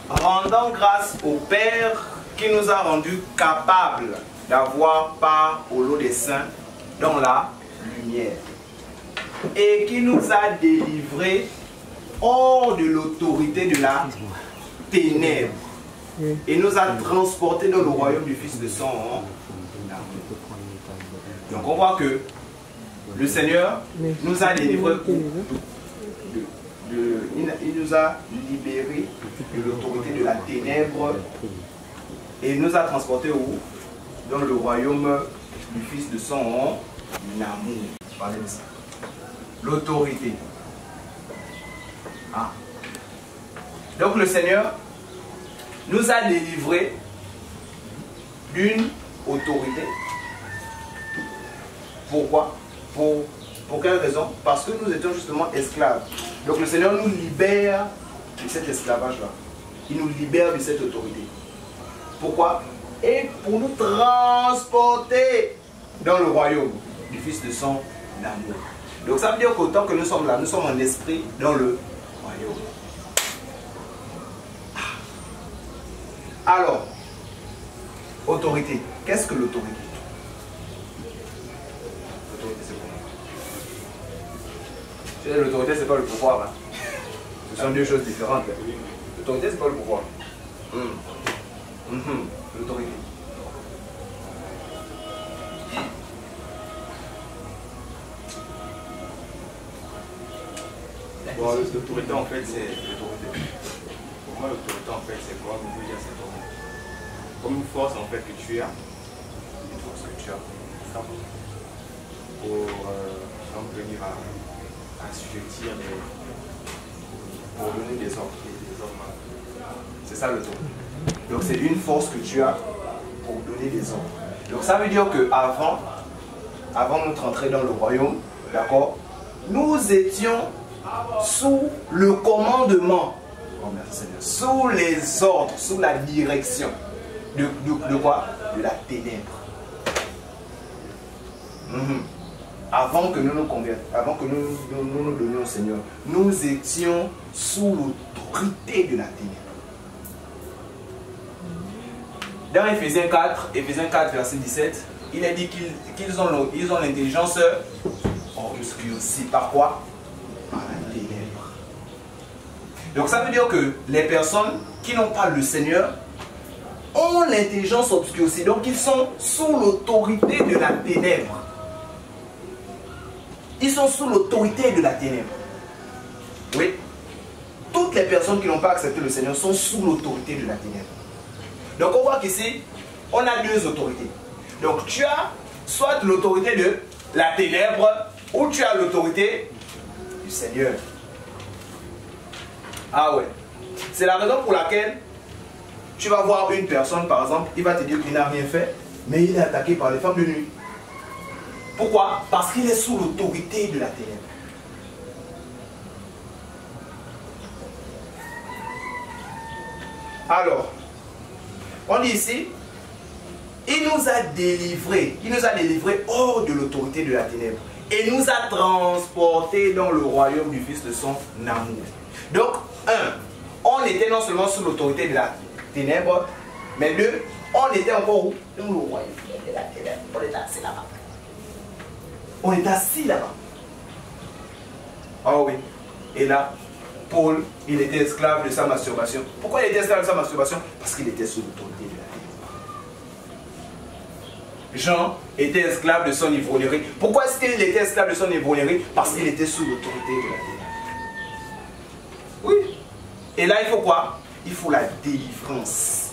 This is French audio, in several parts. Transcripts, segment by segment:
Rendons grâce au Père qui nous a rendus capables d'avoir part au lot des saints dans la lumière et qui nous a délivrés hors de l'autorité de la ténèbre et nous a transportés dans le royaume du Fils de son amour. Donc on voit que le Seigneur nous a délivrés, il nous a libérés de l'autorité de la ténèbre et nous a transportés où? Dans le royaume du Fils de son amour. Parlez de ça. L'autorité. Ah. Donc le Seigneur nous a délivrés d'une autorité. Pourquoi? Pour quelle raison? Parce que nous étions justement esclaves. Donc le Seigneur nous libère de cet esclavage-là. Il nous libère de cette autorité. Pourquoi? Et pour nous transporter dans le royaume du Fils de son amour. Donc ça veut dire qu'autant que nous sommes là, nous sommes en esprit dans le royaume. Alors, autorité. Qu'est-ce que l'autorité? L'autorité, c'est quoi? L'autorité, c'est pas le pouvoir. Hein. Ce sont deux choses différentes. L'autorité, c'est pas le pouvoir. L'autorité. Bon, l'autorité, en fait, c'est l'autorité. Pour moi, l'autorité, en fait, c'est quoi? Comme une force, en fait, que tu as. Une force que tu as. Pour venir à assujettir pour donner des ordres. C'est ça l'autorité. Donc, c'est une force que tu as pour donner des ordres. Donc, ça veut dire qu'avant, avant notre entrée dans le royaume, d'accord, nous étions sous le commandement, sous les ordres, sous la direction de quoi? De la ténèbre. Avant que nous nous convertions, avant que nous nous donnions au Seigneur, nous étions sous l'autorité de la ténèbre. Dans Éphésiens 4, verset 17, il est dit qu'ils ont l'intelligence obscurcie. Par quoi? Par la ténèbre. Donc ça veut dire que les personnes qui n'ont pas le Seigneur ont l'intelligence obscurcie. Donc ils sont sous l'autorité de la ténèbre. Ils sont sous l'autorité de la ténèbre. Oui. Toutes les personnes qui n'ont pas accepté le Seigneur sont sous l'autorité de la ténèbre. Donc on voit qu'ici, on a deux autorités. Donc tu as soit l'autorité de la ténèbre ou tu as l'autorité du Seigneur. Ah ouais. C'est la raison pour laquelle tu vas voir une personne, par exemple, il va te dire qu'il n'a rien fait, mais il est attaqué par les femmes de nuit. Pourquoi? Parce qu'il est sous l'autorité de la ténèbre. Alors, on dit ici, il nous a délivrés hors de l'autorité de la ténèbre et nous a transportés dans le royaume du Fils de son amour. Donc, on était non seulement sous l'autorité de la ténèbre, mais deux, on était encore où? Dans le royaume de la ténèbre. On était assis là-bas. On est assis là-bas. Oh oui. Et là, Paul, il était esclave de sa masturbation. Pourquoi il était esclave de sa masturbation? Parce qu'il était sous l'autorité de la ténèbre. Jean était esclave de son ivrognerie. Pourquoi est-ce qu'il était esclave de son ivrognerie? Parce qu'il était sous l'autorité de la ténèbre. Oui. Et là, il faut quoi? Il faut la délivrance.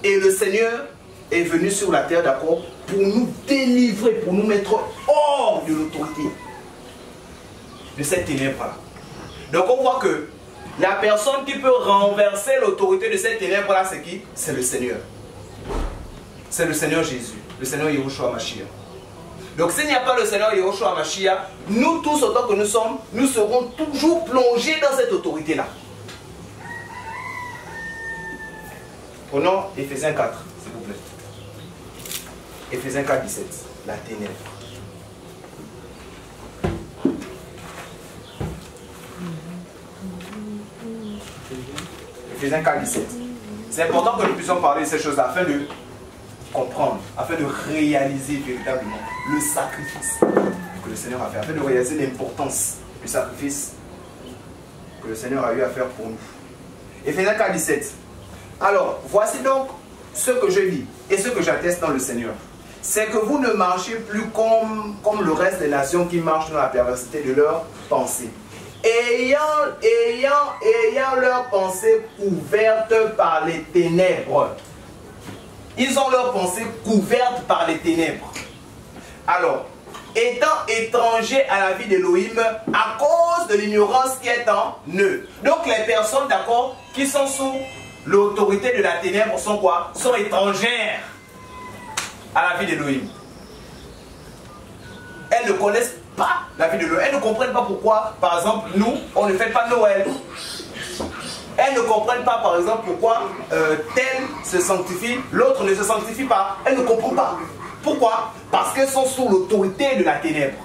Et le Seigneur est venu sur la terre, d'accord, pour nous délivrer, pour nous mettre hors de l'autorité de cette ténèbre-là. Donc on voit que la personne qui peut renverser l'autorité de cette ténèbre-là, c'est qui? C'est le Seigneur. C'est le Seigneur Jésus, le Seigneur Yahushua Mashiach. Donc s'il n'y a pas le Seigneur Yahushua Mashiach, nous tous autant que nous sommes, nous serons toujours plongés dans cette autorité-là. Prenons Éphésiens 4, s'il vous plaît. Éphésiens 4, 17, la ténèbre. Éphésiens 4, 17. C'est important que nous puissions parler de ces choses-là afin de comprendre, afin de réaliser véritablement le sacrifice que le Seigneur a fait, afin de réaliser l'importance du sacrifice que le Seigneur a eu à faire pour nous. Éphésiens 4, 17. Alors, voici donc ce que je dis et ce que j'atteste dans le Seigneur. C'est que vous ne marchez plus comme le reste des nations qui marchent dans la perversité de leurs pensées. Ayant leurs pensées couvertes par les ténèbres. Ils ont leurs pensées couvertes par les ténèbres. Alors, étant étrangers à la vie d'Élohim à cause de l'ignorance qui est en eux. Donc les personnes, d'accord, qui sont sous l'autorité de la ténèbre sont quoi? Sont étrangères à la vie d'Élohim. Elles ne connaissent pas la vie de Élohim. Elles ne comprennent pas pourquoi, par exemple, nous, on ne fait pas Noël. Elles ne comprennent pas, par exemple, pourquoi tel se sanctifie, l'autre ne se sanctifie pas. Elles ne comprennent pas. Pourquoi? Parce qu'elles sont sous l'autorité de la ténèbre.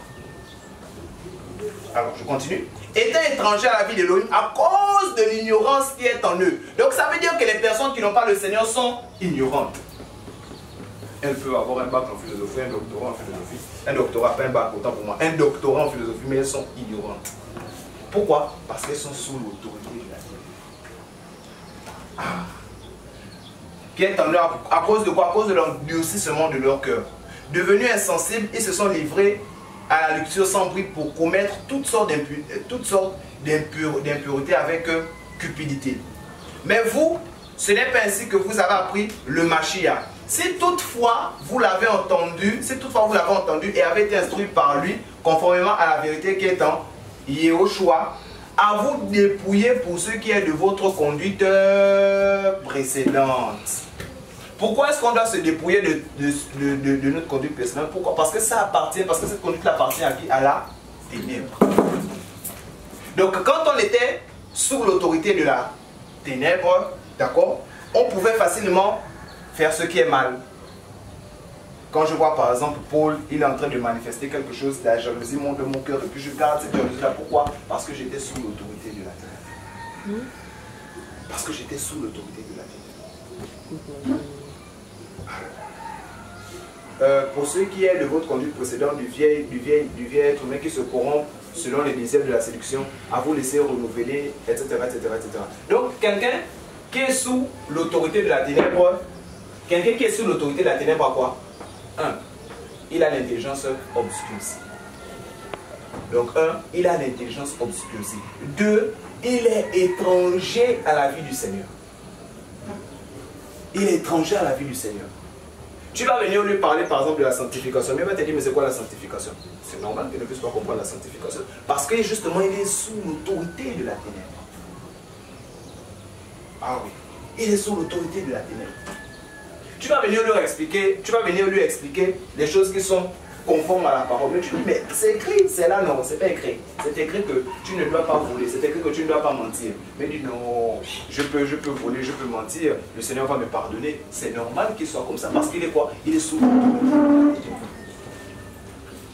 Alors, je continue. Étant étrangers à la vie d'Élohim à cause de l'ignorance qui est en eux. Donc, ça veut dire que les personnes qui n'ont pas le Seigneur sont ignorantes. Elles peuvent avoir un bac en philosophie, un doctorat en philosophie. Un doctorat, pas un bac, autant pour moi. Un doctorat en philosophie, mais elles sont ignorantes. Pourquoi? Parce qu'elles sont sous l'autorité de la ténèbre. Qui est en eux à cause de quoi? À cause de l'endurcissement de leur cœur. Devenus insensibles, ils se sont livrés à la luxure sans bruit pour commettre toutes sortes d'impuretés avec cupidité. Mais vous, ce n'est pas ainsi que vous avez appris le Mashiach. Si toutefois vous l'avez entendu, et avez été instruit par lui, conformément à la vérité qui est en Yehoshua, à vous dépouiller pour ce qui est de votre conduite précédente. Pourquoi est-ce qu'on doit se dépouiller de notre conduite précédente? Pourquoi? Parce que ça appartient, parce que cette conduite appartient à qui? À la ténèbre. Donc quand on était sous l'autorité de la ténèbre, d'accord, on pouvait facilement faire ce qui est mal. Quand je vois par exemple Paul, il est en train de manifester quelque chose, la jalousie monte de mon cœur et puis je garde cette jalousie-là. Pourquoi? Parce que j'étais sous l'autorité de la ténèbre. Parce que j'étais sous l'autorité de la ténèbre. Pour ceux qui est de votre conduite précédente du vieil être humain qui se corrompt selon les désirs de la séduction, à vous laisser renouveler, etc. Donc quelqu'un qui est sous l'autorité de la ténèbre, à quoi? 1. Il a l'intelligence obscurcie. Donc 1. Il a l'intelligence obscurcie. 2. Il est étranger à la vie du Seigneur. Il est étranger à la vie du Seigneur. Tu vas venir lui parler par exemple de la sanctification, mais il va te dire mais c'est quoi la sanctification? C'est normal qu'il ne puisse pas comprendre la sanctification. Parce que justement il est sous l'autorité de la ténèbre. Ah oui, il est sous l'autorité de la ténèbre. Tu vas venir lui expliquer les choses qui sont conformes à la parole. Mais tu dis mais c'est écrit, c'est là, non, c'est pas écrit. C'est écrit que tu ne dois pas voler, c'est écrit que tu ne dois pas mentir. Mais il dit non, je peux voler, je peux mentir, le Seigneur va me pardonner. C'est normal qu'il soit comme ça parce qu'il est quoi? Il est sous l'autorité de la ténèbre.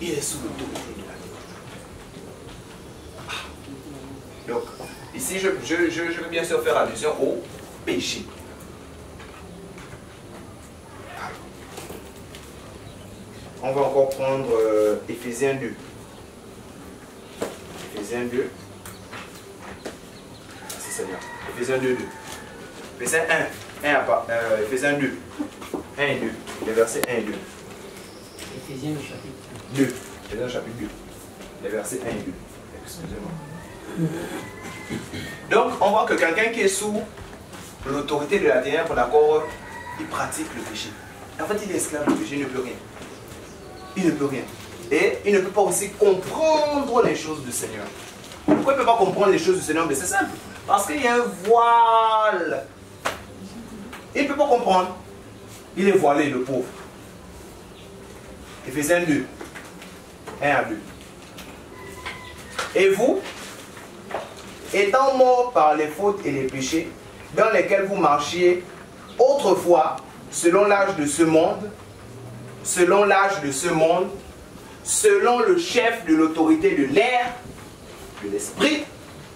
Il est sous l'autorité de la ténèbre. Donc, ici je veux bien sûr faire allusion au péché. On va encore prendre Éphésiens 2. Éphésiens 2. Merci Seigneur. Éphésiens 2, 2. Éphésiens 1. Éphésiens 2. 1 et 2. Les versets 1 et 2. Éphésiens chapitre 2. Éphésiens chapitre 2. Les versets 1 et 2. Excusez-moi. Donc, on voit que quelqu'un qui est sous l'autorité de la ténèbre, d'accord, il pratique le péché. En fait, il est esclave du péché, il ne peut rien. Il ne peut rien. Et il ne peut pas aussi comprendre les choses du Seigneur. Pourquoi il ne peut pas comprendre les choses du Seigneur? Mais c'est simple. Parce qu'il y a un voile. Il ne peut pas comprendre. Il est voilé, le pauvre. Éphésiens 2. 1 à 2. Et vous, étant morts par les fautes et les péchés, dans lesquels vous marchiez autrefois, selon l'âge de ce monde, selon le chef de l'autorité de l'air, de l'esprit,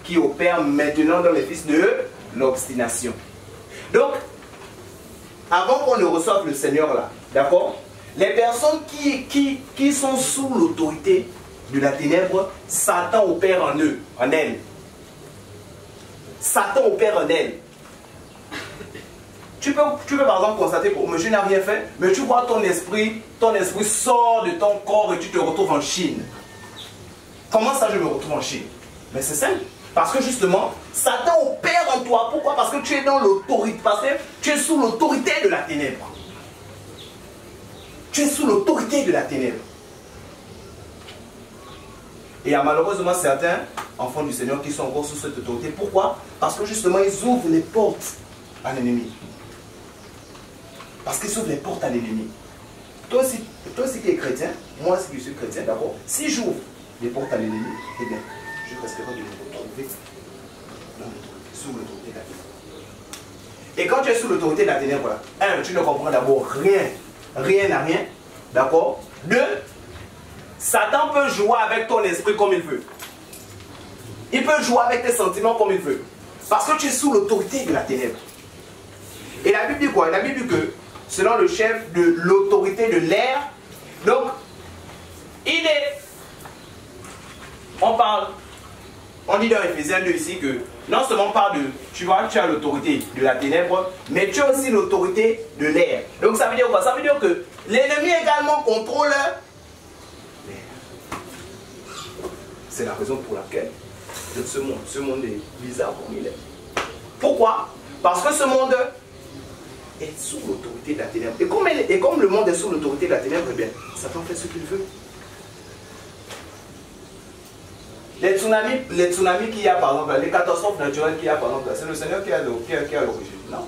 qui opère maintenant dans les fils de l'obstination. Donc, avant qu'on ne reçoive le Seigneur là, d'accord, les personnes qui sont sous l'autorité de la ténèbre, Satan opère en eux, en elles. Satan opère en elles. Tu peux par exemple constater que monsieur n'a rien fait, mais tu vois ton esprit sort de ton corps et tu te retrouves en Chine. Comment ça je me retrouve en Chine? Mais c'est simple. Parce que justement, Satan opère en toi. Pourquoi? Parce que tu es dans l'autorité. Parce que tu es sous l'autorité de la ténèbre. Tu es sous l'autorité de la ténèbre. Et il y a malheureusement certains enfants du Seigneur qui sont encore sous cette autorité. Pourquoi? Parce que justement, ils ouvrent les portes à l'ennemi. Parce qu'ils ouvrent les portes à l'ennemi. Toi aussi qui es chrétien, moi aussi qui suis chrétien, d'accord? Si j'ouvre les portes à l'ennemi, eh bien, je risquerai de me retrouver sous l'autorité de la ténèbre. Et quand tu es sous l'autorité de la ténèbre, un, tu ne comprends d'abord rien à rien, d'accord? Deux, Satan peut jouer avec ton esprit comme il veut. Il peut jouer avec tes sentiments comme il veut. Parce que tu es sous l'autorité de la ténèbre. Et la Bible dit quoi? La Bible dit que, selon le chef de l'autorité de l'air, donc, il est... On dit dans Ephésiens 2 ici que, non seulement on parle de, tu vois, tu as l'autorité de la ténèbre, mais tu as aussi l'autorité de l'air. Donc ça veut dire quoi? Ça veut dire que l'ennemi également contrôle l'air. C'est la raison pour laquelle ce monde est bizarre comme il est. Pourquoi? Parce que ce monde est sous l'autorité de la ténèbre. Et comme le monde est sous l'autorité de la ténèbre, eh bien, Satan fait ce qu'il veut. Les tsunamis qu'il y a par exemple, les catastrophes naturelles qu'il y a par exemple, c'est le Seigneur qui a l'origine. Non,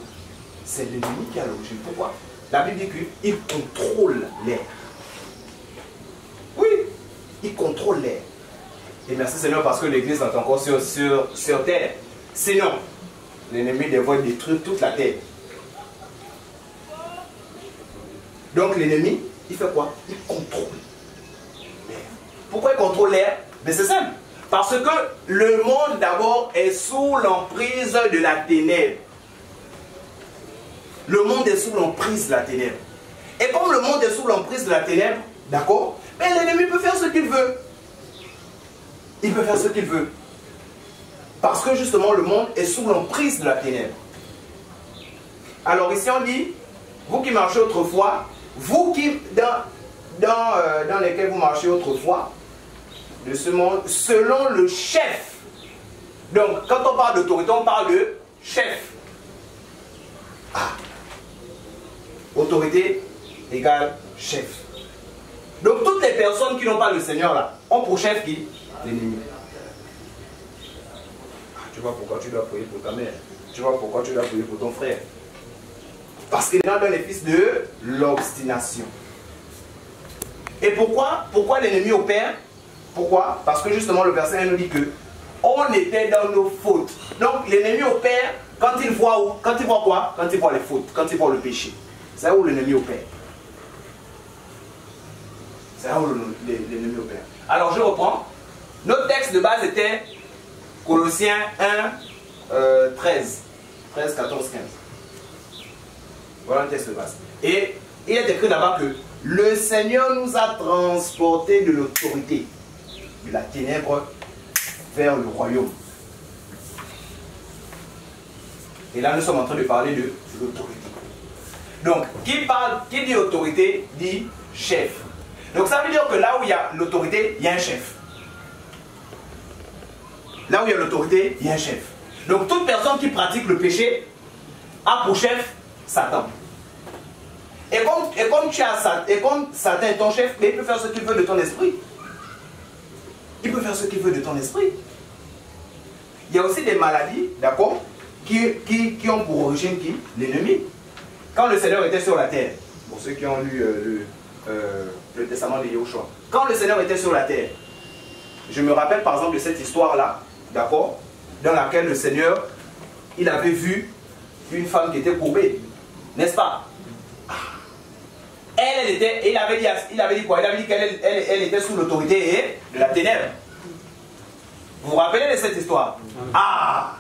c'est l'ennemi qui a l'origine. Pourquoi? La Bible dit qu'il contrôle l'air. Oui, il contrôle l'air. Et merci Seigneur parce que l'Église est encore sur terre. Sinon, l'ennemi devrait détruire toute la terre. Donc l'ennemi, il fait quoi? Il contrôle l'air. Pourquoi il contrôle l'air? Mais c'est simple. Parce que le monde d'abord est sous l'emprise de la ténèbre. Le monde est sous l'emprise de la ténèbre. Et comme le monde est sous l'emprise de la ténèbre, d'accord, mais l'ennemi peut faire ce qu'il veut. Il peut faire ce qu'il veut. Parce que justement le monde est sous l'emprise de la ténèbre. Alors ici on dit, vous qui marchez autrefois, vous qui, dans lesquels vous marchez autrefois, de ce monde, selon le chef. Donc, quand on parle d'autorité, on parle de chef. Ah. Autorité égale chef. Donc, toutes les personnes qui n'ont pas le Seigneur là, ont pour chef qui? L'ennemi. Ah, tu vois pourquoi tu dois prier pour ta mère. Tu vois pourquoi tu dois prier pour ton frère. Parce qu'il est dans les fils de l'obstination. Et pourquoi l'ennemi opère? Pourquoi? Parce que justement le verset 1 nous dit que on était dans nos fautes. Donc l'ennemi opère quand il voit où? Quand il voit quoi? Quand il voit les fautes, quand il voit le péché. C'est là où l'ennemi opère. C'est là où l'ennemi opère. Alors je reprends. Notre texte de base était Colossiens 1, 13, 14, 15. Voilà un texte de base. Et il est écrit là-bas que le Seigneur nous a transportés de l'autorité de la ténèbre vers le royaume. Et là, nous sommes en train de parler de l'autorité. Donc, qui dit autorité, dit chef. Donc, ça veut dire que là où il y a l'autorité, il y a un chef. Là où il y a l'autorité, il y a un chef. Donc, toute personne qui pratique le péché a pour chef Satan. Et comme Satan est ton chef, mais il peut faire ce qu'il veut de ton esprit. Il peut faire ce qu'il veut de ton esprit. Il y a aussi des maladies, d'accord, qui ont pour origine qui? L'ennemi. Quand le Seigneur était sur la terre, pour ceux qui ont lu le testament de Yahushua, quand le Seigneur était sur la terre, je me rappelle par exemple de cette histoire-là, d'accord, dans laquelle le Seigneur, il avait vu une femme qui était courbée, n'est-ce pas? Il avait dit quoi? Il avait dit qu'elle était sous l'autorité de la ténèbre. Vous vous rappelez de cette histoire? Ah!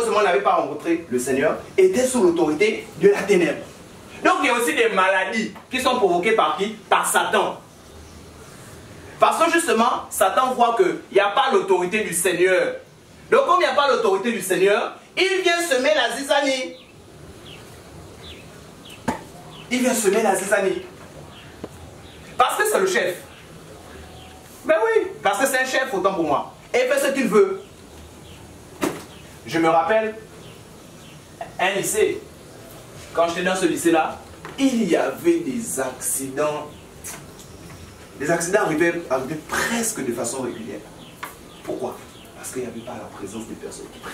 malheureusement n'avait pas rencontré le Seigneur, était sous l'autorité de la ténèbre. Donc il y a aussi des maladies qui sont provoquées par qui? Par Satan. Parce que justement, Satan voit qu'il n'y a pas l'autorité du Seigneur. Donc comme il n'y a pas l'autorité du Seigneur, il vient semer la zizanie. Il vient semer la zizanie. Parce que c'est le chef. Ben oui, parce que c'est un chef, autant pour moi. Et il fait ce qu'il veut. Je me rappelle, un lycée, quand j'étais dans ce lycée-là, il y avait des accidents. Les accidents arrivaient presque de façon régulière. Pourquoi? Parce qu'il n'y avait pas la présence des personnes qui prient.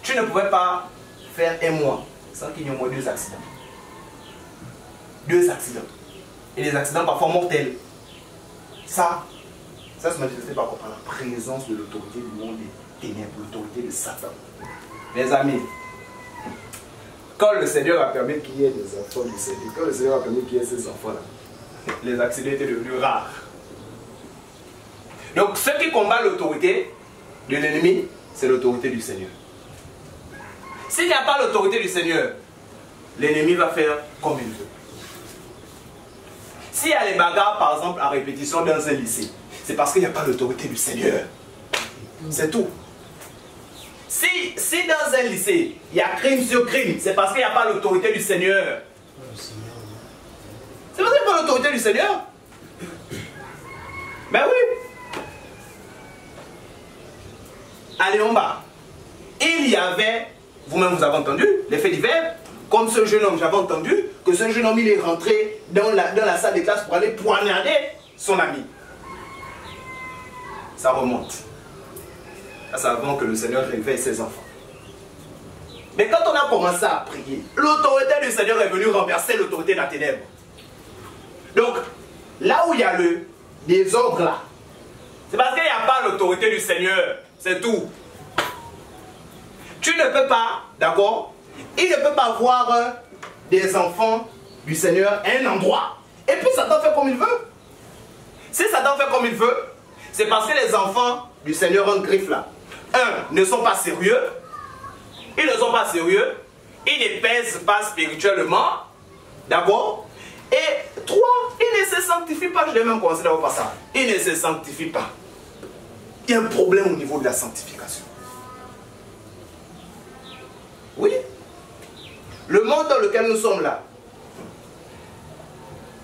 Tu ne pouvais pas faire un mois sans qu'il y ait au moins 2 accidents. 2 accidents. Et les accidents parfois mortels. Ça se manifestait par la présence de l'autorité du monde des ténèbres, l'autorité de Satan. Mes amis, quand le Seigneur a permis qu'il y ait des enfants du Seigneur, quand le Seigneur a permis qu'il y ait ces enfants-là, les accidents étaient devenus rares. Donc, ce qui combat l'autorité de l'ennemi, c'est l'autorité du Seigneur. S'il n'y a pas l'autorité du Seigneur, l'ennemi va faire comme il veut. S'il y a les bagarres, par exemple, à répétition dans un lycée, c'est parce qu'il n'y a pas l'autorité du Seigneur. C'est tout. Si dans un lycée, il y a crime sur crime, c'est parce qu'il n'y a pas l'autorité du Seigneur. C'est parce qu'il n'y a pas l'autorité du Seigneur. Ben oui. Allez, en bas. Il y avait, vous-même vous avez entendu, les faits divers. Comme ce jeune homme, j'avais entendu que ce jeune homme, il est rentré dans la salle de classe pour aller poignarder son ami. Ça remonte. Ça, c'est avant que le Seigneur réveille ses enfants. Mais quand on a commencé à prier, l'autorité du Seigneur est venue renverser l'autorité de la ténèbre. Donc, là où il y a le désordre là, c'est parce qu'il n'y a pas l'autorité du Seigneur. C'est tout. Tu ne peux pas, d'accord? Il ne peut pas voir des enfants du Seigneur à un endroit. Et puis Satan fait comme il veut. Si Satan fait comme il veut, c'est parce que les enfants du Seigneur en griffe là, ne sont pas sérieux. Ils ne sont pas sérieux. Ils ne pèsent pas spirituellement. D'accord? Et 3, ils ne se sanctifient pas. Je l'ai même commencé d'abord par ça. Ils ne se sanctifient pas. Il y a un problème au niveau de la sanctification. Oui. Le monde dans lequel nous sommes là,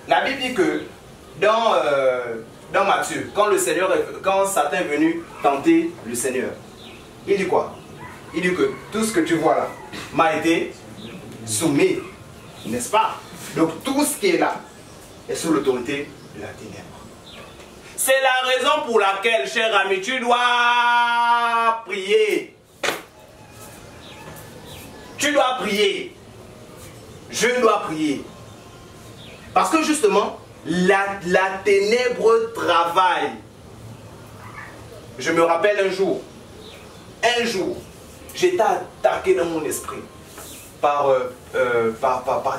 la Bible dit que dans Matthieu, quand Satan est venu tenter le Seigneur, il dit quoi? Il dit que tout ce que tu vois là m'a été soumis, n'est-ce pas? Donc tout ce qui est là est sous l'autorité de la ténèbre. C'est la raison pour laquelle, cher ami, tu dois prier. Tu dois prier. Je dois prier. Parce que justement, la ténèbre travaille. Je me rappelle un jour, j'étais attaqué dans mon esprit par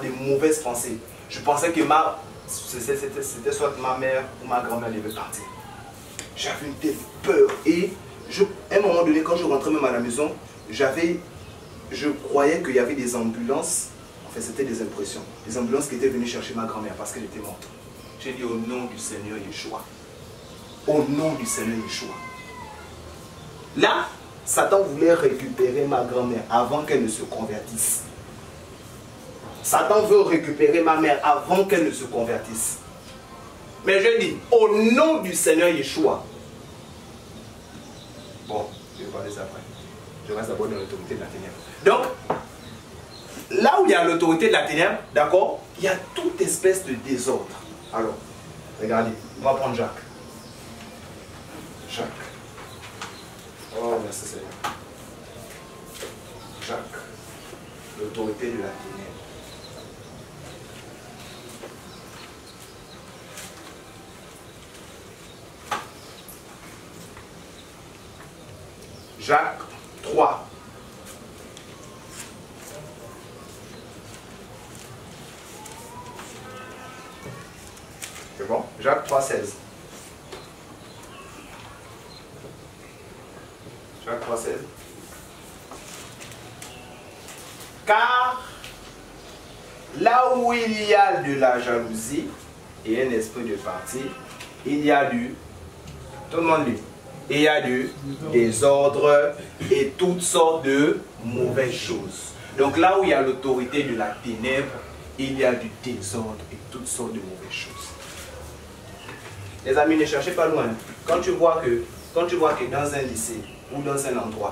des mauvaises pensées. Je pensais que c'était soit ma mère ou ma grand-mère devait partir. J'avais une telle peur. Et à un moment donné, quand je rentrais même à la maison, je croyais qu'il y avait des ambulances. Enfin, c'était des impressions. Des ambulances qui étaient venues chercher ma grand-mère parce qu'elle était morte. J'ai dit au nom du Seigneur Yeshua. Au nom du Seigneur Yeshua. Là, Satan voulait récupérer ma grand-mère avant qu'elle ne se convertisse. Satan veut récupérer ma mère avant qu'elle ne se convertisse. Mais je dis, au nom du Seigneur Yeshua. Bon, je vais parler ça après. Je reste d'abord dans l'autorité de la ténèbre. Donc, là où il y a l'autorité de la ténèbre, d'accord, il y a toute espèce de désordre. Alors, regardez, on va prendre Jacques. Jacques. Oh, merci Seigneur. Jacques. L'autorité de la ténèbre. Jacques 3. C'est bon? Jacques 3, 16. Jacques 3, 16. Car là où il y a de la jalousie et un esprit de parti, il y a du... Tout le monde lit. Il y a du désordre et toutes sortes de mauvaises choses. Donc là où il y a l'autorité de la ténèbre, il y a du désordre et toutes sortes de mauvaises choses. Les amis, ne cherchez pas loin. Quand tu vois que dans un lycée ou dans un endroit,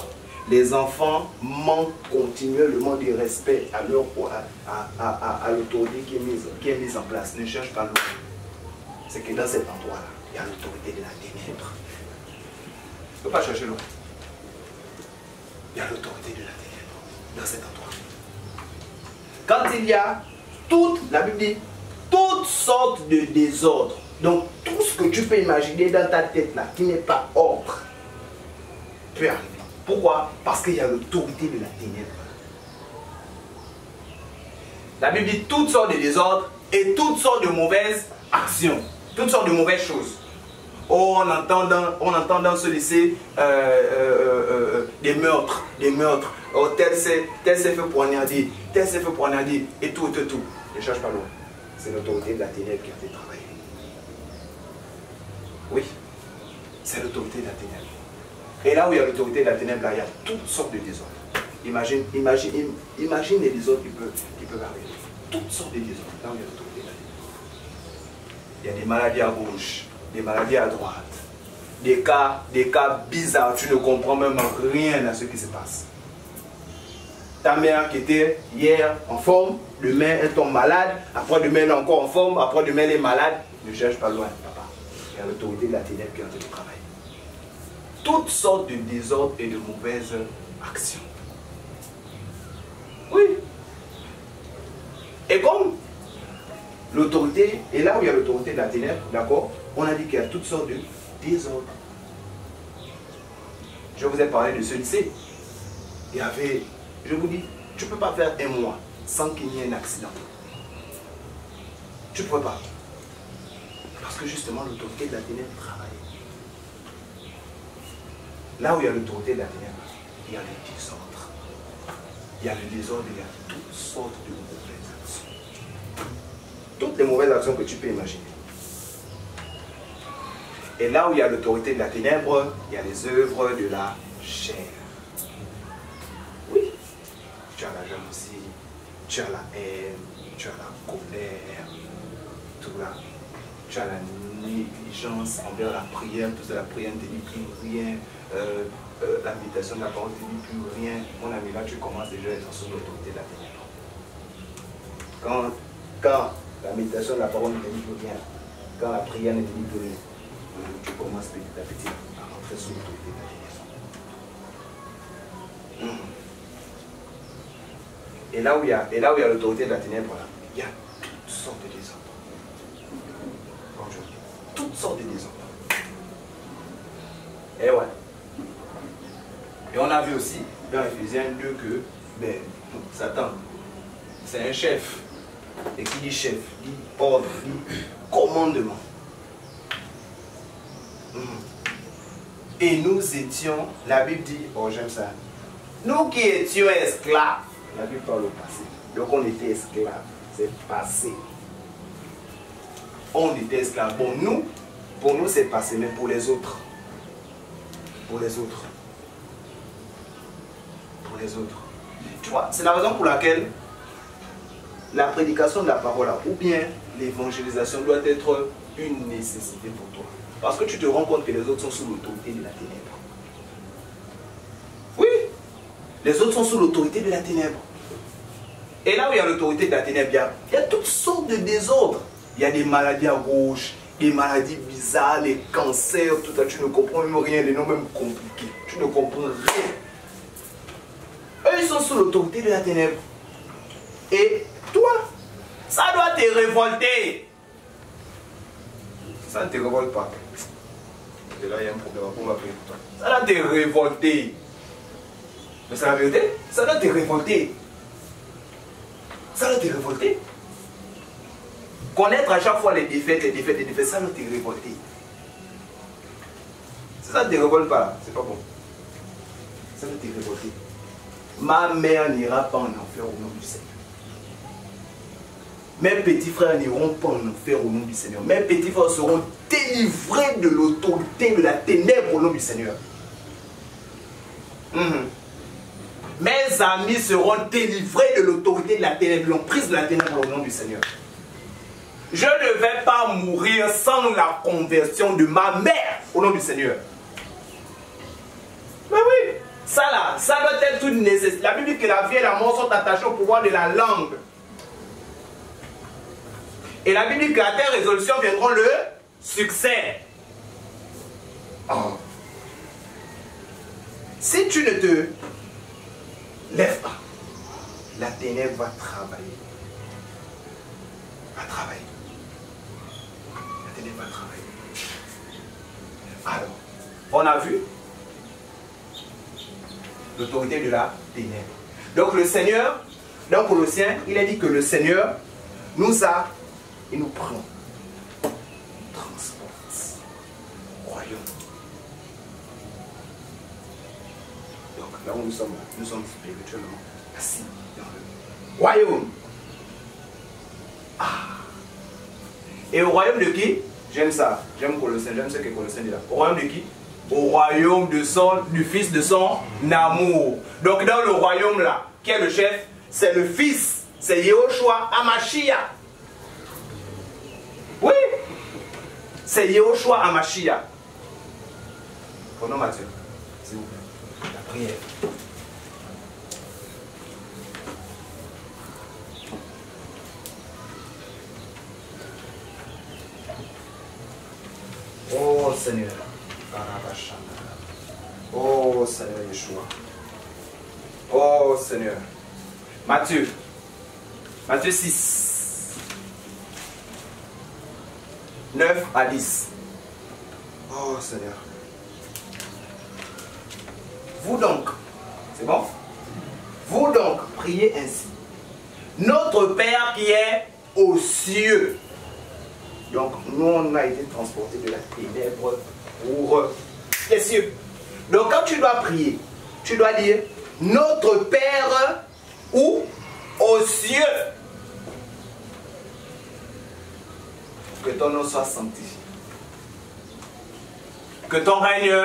les enfants manquent continuellement de respect à l'autorité qui est mise en place, ne cherche pas loin. C'est que dans cet endroit-là, il y a l'autorité de la ténèbre. Il ne faut pas chercher loin. Il y a l'autorité de la ténèbre dans cet endroit. Quand il y a la Bible dit, toutes sortes de désordres. Donc tout ce que tu peux imaginer dans ta tête là, qui n'est pas ordre, peut arriver. Pourquoi? Parce qu'il y a l'autorité de la ténèbre. La Bible dit toutes sortes de désordres et toutes sortes de mauvaises actions, toutes sortes de mauvaises choses. Oh, on entend dans ce lycée des meurtres. Oh, tel s'est fait poignarder, tel s'est fait poignarder, et tout. Ne cherche pas loin. C'est l'autorité de la ténèbre qui a fait travailler. Oui, c'est l'autorité de la ténèbre. Et là où il y a l'autorité de la ténèbre, là, il y a toutes sortes de désordres. Imagine les désordres qui peuvent arriver. Toutes sortes de désordres, là où il y a l'autorité de la ténèbre. Il y a des maladies à gauche, des maladies à droite, des cas bizarres, tu ne comprends même rien à ce qui se passe. Ta mère qui était hier en forme, demain elle tombe malade, après-demain elle est encore en forme, après-demain elle est malade. Ne cherche pas loin, papa. Il y a l'autorité de la ténèbre qui est en train de travailler. Toutes sortes de désordres et de mauvaises actions. Oui. Et comme l'autorité, et là où il y a l'autorité de la ténèbre, d'accord, on a dit qu'il y a toutes sortes de désordres. Je vous ai parlé de ce lycée. Il y avait, je vous dis, tu ne peux pas faire un mois sans qu'il y ait un accident. Tu ne peux pas. Parce que justement l'autorité de la ténèbre travaille. Là où il y a l'autorité de la ténèbre, il y a le désordre. Il y a le désordre, il y a toutes sortes de mauvaises actions. Toutes les mauvaises actions que tu peux imaginer. Et là où il y a l'autorité de la ténèbre, il y a les œuvres de la chair. Oui. Tu as la jalousie, tu as la haine, tu as la colère, tout là. Tu as la négligence envers la prière, tout ça, la prière ne te dit plus rien. La méditation de la parole ne te dit plus rien. Mon ami, là tu commences déjà à être sous l'autorité de la ténèbre. Quand la méditation de la parole ne te dit plus rien, quand la prière ne te dit plus rien, tu commences petit à petit à rentrer sous l'autorité de la ténèbre. Et là où il y a l'autorité de la ténèbre, là, il y a toutes sortes de désordres. Toutes sortes de désordres. Et ouais. Et on a vu aussi dans Ephésiens 2 que Satan, c'est un chef. Et qui dit chef, dit ordre, dit commandement. Et nous étions, la Bible dit, oh j'aime ça, nous qui étions esclaves, la Bible parle au passé. Donc on était esclaves, c'est passé. On était esclaves. Bon, pour nous c'est passé, mais pour les autres. Pour les autres. Pour les autres. Tu vois, c'est la raison pour laquelle la prédication de la parole, ou bien l'évangélisation doit être une nécessité pour toi. Parce que tu te rends compte que les autres sont sous l'autorité de la ténèbre. Oui, les autres sont sous l'autorité de la ténèbre. Et là où il y a l'autorité de la ténèbre, il y a toutes sortes de désordres. Il y a des maladies à gauche, des maladies bizarres, les cancers, tout ça, tu ne comprends même rien, les noms même compliqués. Tu ne comprends rien. Eux, ils sont sous l'autorité de la ténèbre. Et toi, ça doit te révolter. Ça ne te révolte pas. Et là, il y a un problème. On va prier pour toi. Ça doit te révolter. Mais c'est la vérité. Ça doit te révolter. Ça doit te révolter. Connaître à chaque fois les défaites, ça doit te révolter. Si ça ne te révolte pas, c'est pas bon. Ça doit te révolter. ma mère n'ira pas en enfer au nom du Seigneur. Mes petits frères n'iront pas en enfer au nom du Seigneur. Mes petits frères seront délivrés de l'autorité de la ténèbre au nom du Seigneur. Mes amis seront délivrés de l'autorité de la ténèbre, de l'emprise de la ténèbre au nom du Seigneur. Je ne vais pas mourir sans la conversion de ma mère au nom du Seigneur. Mais oui, ça là, ça doit être une nécessité. La Bible dit que la vie et la mort sont attachées au pouvoir de la langue. Et la Bible dit qu'à tes résolutions viendront le succès. Oh. Si tu ne te lèves pas, la ténèbre va travailler. Va travailler. La ténèbre va travailler. Alors, on a vu l'autorité de la ténèbre. Donc le Seigneur, dans Colossiens, il a dit que le Seigneur nous a et nous prend, transporte au royaume. Donc là où nous sommes spirituellement assis dans le royaume. Ah. Et au royaume de qui? J'aime ça, j'aime Colossiens, j'aime ce que Colossiens dit là. Au royaume de qui? Au royaume du Fils de son amour. Donc dans le royaume là, qui est le chef? C'est le Fils, c'est Yehoshua Hamashiach. Oui, c'est Yehoshua Hamashiach. Prenons Matthieu, s'il vous plaît. La prière. Oh Seigneur. Oh Seigneur Yeshua. Oh Seigneur. Matthieu 6. 9 à 10. Oh Seigneur. Vous donc, c'est bon? Vous donc, priez ainsi. Notre Père qui est aux cieux. Donc, nous, on a été transportés de la ténèbre pour les cieux. Donc, quand tu dois prier, tu dois dire notre Père où? Aux cieux. Que ton nom soit sanctifié. Que ton règne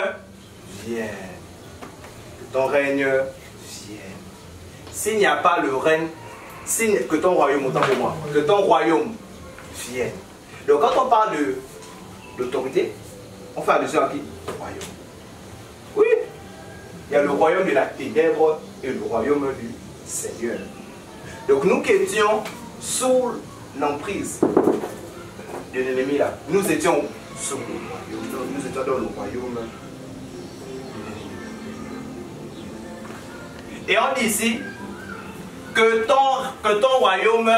vienne. Que ton règne vienne. S'il n'y a pas le règne, que ton royaume, autant pour moi, que ton royaume vienne. Donc quand on parle de l'autorité, on fait allusion à qui? Royaume. Oui. Il y a le royaume de la ténèbre et le royaume du Seigneur. Donc nous qui étions sous l'emprise de l'ennemi là, nous étions sous le royaume, nous étions dans le royaume de l'ennemi. Et on dit ici que ton royaume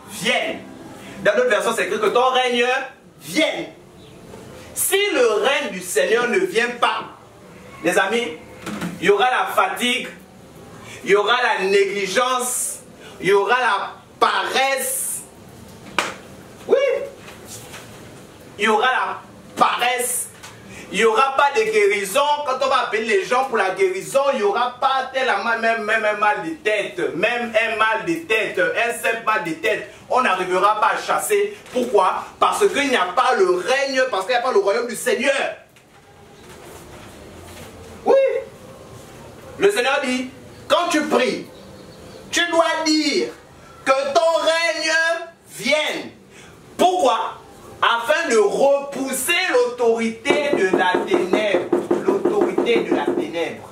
vienne. Dans notre version c'est écrit que ton règne vienne. Si le règne du Seigneur ne vient pas, les amis, il y aura la fatigue, il y aura la négligence, il y aura la paresse. Oui. Il y aura la paresse. Il n'y aura pas de guérison. Quand on va appeler les gens pour la guérison, il n'y aura pas tellement même un mal de tête. Même un mal de tête. Un simple mal de tête. On n'arrivera pas à chasser. Pourquoi? Parce qu'il n'y a pas le règne, parce qu'il n'y a pas le royaume du Seigneur. Oui. Le Seigneur dit, quand tu pries, tu dois dire que ton règne vienne. Pourquoi? Afin de repousser l'autorité de la ténèbre. L'autorité de la ténèbre.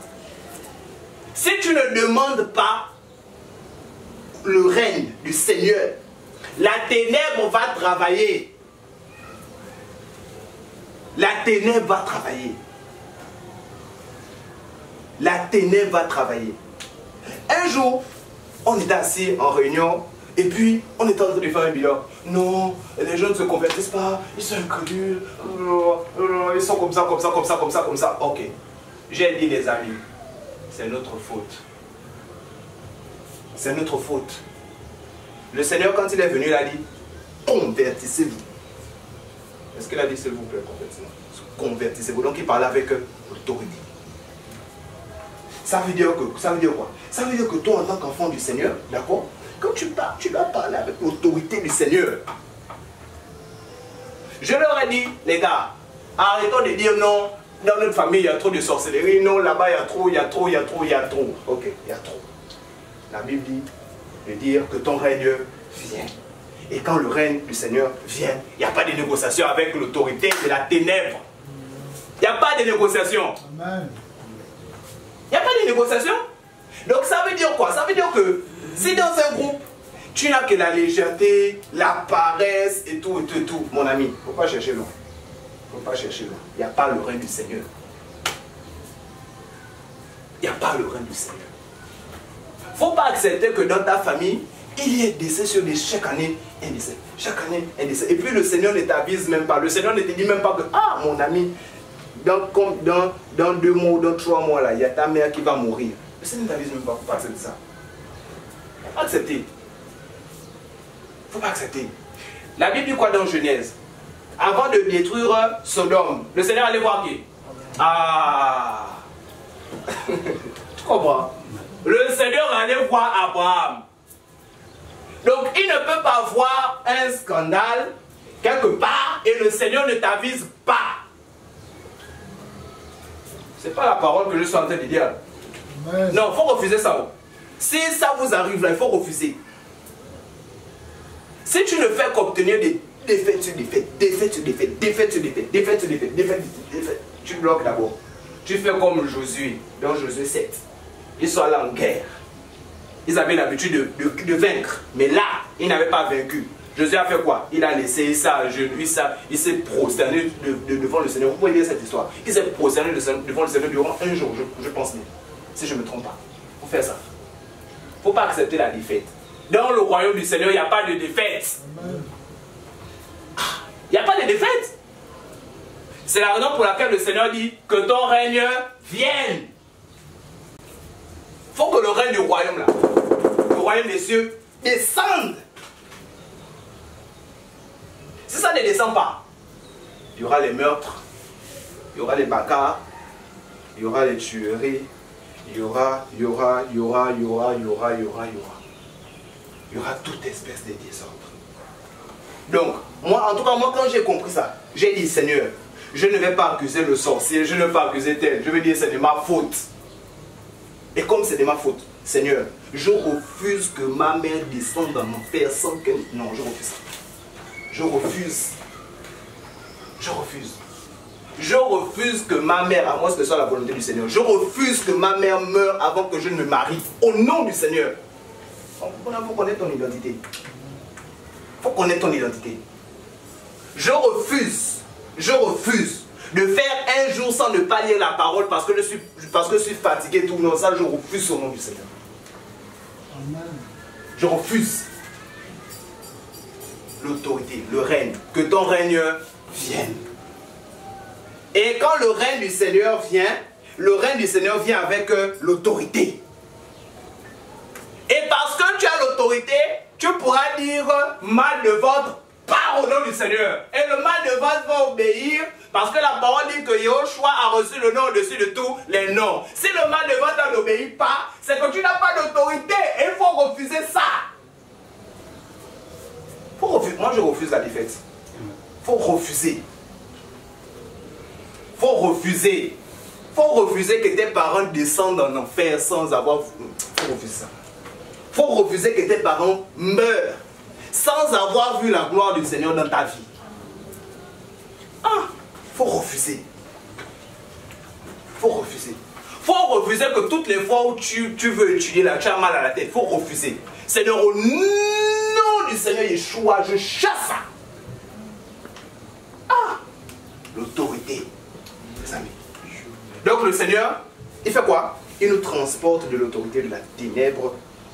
Si tu ne demandes pas le règne du Seigneur, la ténèbre va travailler. La ténèbre va travailler. La ténèbre va travailler. Un jour, on était assis en réunion. Et puis, on est en train de faire un bilan. Non, les gens ne se convertissent pas, ils sont incrédules, ils sont comme ça, comme ça, comme ça, comme ça, comme ça. Ok. J'ai dit les amis, c'est notre faute. C'est notre faute. Le Seigneur, quand il est venu, il a dit, convertissez-vous. Est-ce qu'il a dit, s'il vous plaît, convertissez-vous? Convertissez-vous. Donc, il parlait avec autorité. Ça veut dire quoi? Ça veut dire que toi, en tant qu'enfant du Seigneur, d'accord, quand tu parles, tu dois parler avec l'autorité du Seigneur. Je leur ai dit, les gars, arrêtons de dire non, dans notre famille, il y a trop de sorcellerie, non, là-bas, il y a trop. Ok, il y a trop. La Bible dit de dire que ton règne vient. Et quand le règne du Seigneur vient, il n'y a pas de négociation avec l'autorité de la ténèbre. Il n'y a pas de négociation. Amen. Il n'y a pas de négociation. Donc ça veut dire quoi? Ça veut dire que si dans un groupe, tu n'as que la légèreté, la paresse et tout, mon ami, il ne faut pas chercher loin. Il ne faut pas chercher loin. Il n'y a pas le règne du Seigneur. Il n'y a pas le règne du Seigneur. Il ne faut pas accepter que dans ta famille, il y ait décès sur des chaque année, un décès. Chaque année, un décès. Et puis le Seigneur ne t'avise même pas. Le Seigneur ne te dit même pas que, ah, mon ami, dans 2 mois ou dans 3 mois, là, il y a ta mère qui va mourir. Le Seigneur ne t'avise même pas. Il ne faut pas accepter ça. Il ne faut pas accepter. Il ne faut pas accepter. La Bible dit quoi dans Genèse? Avant de détruire Sodome, le Seigneur allait voir qui? Ah. Tu comprends? Le Seigneur allait voir Abraham. Donc il ne peut pas voir un scandale quelque part et le Seigneur ne t'avise pas. C'est pas la parole que je suis en train de dire. Amen. Non, il faut refuser ça. Si ça vous arrive là, il faut refuser. Si tu ne fais qu'obtenir des défaites sur défaites, tu bloques d'abord. Tu fais comme Josué, dans Josué 7. Ils sont allés en guerre. Ils avaient l'habitude de vaincre. Mais là, ils n'avaient pas vaincu. Josué a fait quoi? Il a laissé ça, il s'est prosterné devant le Seigneur. Vous pouvez lire cette histoire. Il s'est prosterné devant le Seigneur durant un jour, je pense bien. Si je ne me trompe pas. Il faut faire ça. Il ne faut pas accepter la défaite. Dans le royaume du Seigneur, il n'y a pas de défaite. Il n'y a pas de défaite. C'est la raison pour laquelle le Seigneur dit que ton règne vienne. Il faut que le règne du royaume, là, le royaume des cieux, descende. Si ça ne descend pas, il y aura les meurtres, il y aura les bagarres, il y aura les tueries, il y aura toute espèce de désordre. Donc, moi, en tout cas, moi, quand j'ai compris ça, j'ai dit, Seigneur, je ne vais pas accuser le sorcier, je ne vais pas accuser tel, je vais dire, c'est de ma faute. Et comme c'est de ma faute, Seigneur, je refuse que ma mère descende dans mon père sans que... Non, je refuse ça. Je refuse. Je refuse. Je refuse que ma mère, à moins que ce soit la volonté du Seigneur, je refuse que ma mère meure avant que je ne me marie. Au nom du Seigneur. Il faut connaître ton identité. Il faut connaître ton identité. Je refuse de faire un jour sans ne pas lire la parole parce que je suis fatigué, tout. Non, ça, je refuse au nom du Seigneur. Amen. Je refuse l'autorité, le règne. Que ton règne vienne. Et quand le règne du Seigneur vient, le règne du Seigneur vient avec l'autorité. Et parce que tu as l'autorité, tu pourras dire mal de votre part au nom du Seigneur. Et le mal de votre va obéir parce que la parole dit que Yahushua a reçu le nom au-dessus de tous les noms. Si le mal de votre n'obéit pas, c'est que tu n'as pas d'autorité et il faut refuser ça. Moi je refuse la défaite. Il faut refuser. Il faut refuser. Il faut refuser que tes parents descendent en enfer sans avoir... Il faut refuser ça. Il faut refuser que tes parents meurent sans avoir vu la gloire du Seigneur dans ta vie. Ah, il faut refuser. Il faut refuser. Il faut refuser que toutes les fois où tu veux étudier là, tu as mal à la tête. Il faut refuser. Seigneur, au nom du Seigneur Yeshua, je chasse ça. Ah, l'autorité, mes amis. Donc le Seigneur, il fait quoi? Il nous transporte de l'autorité de la ténèbre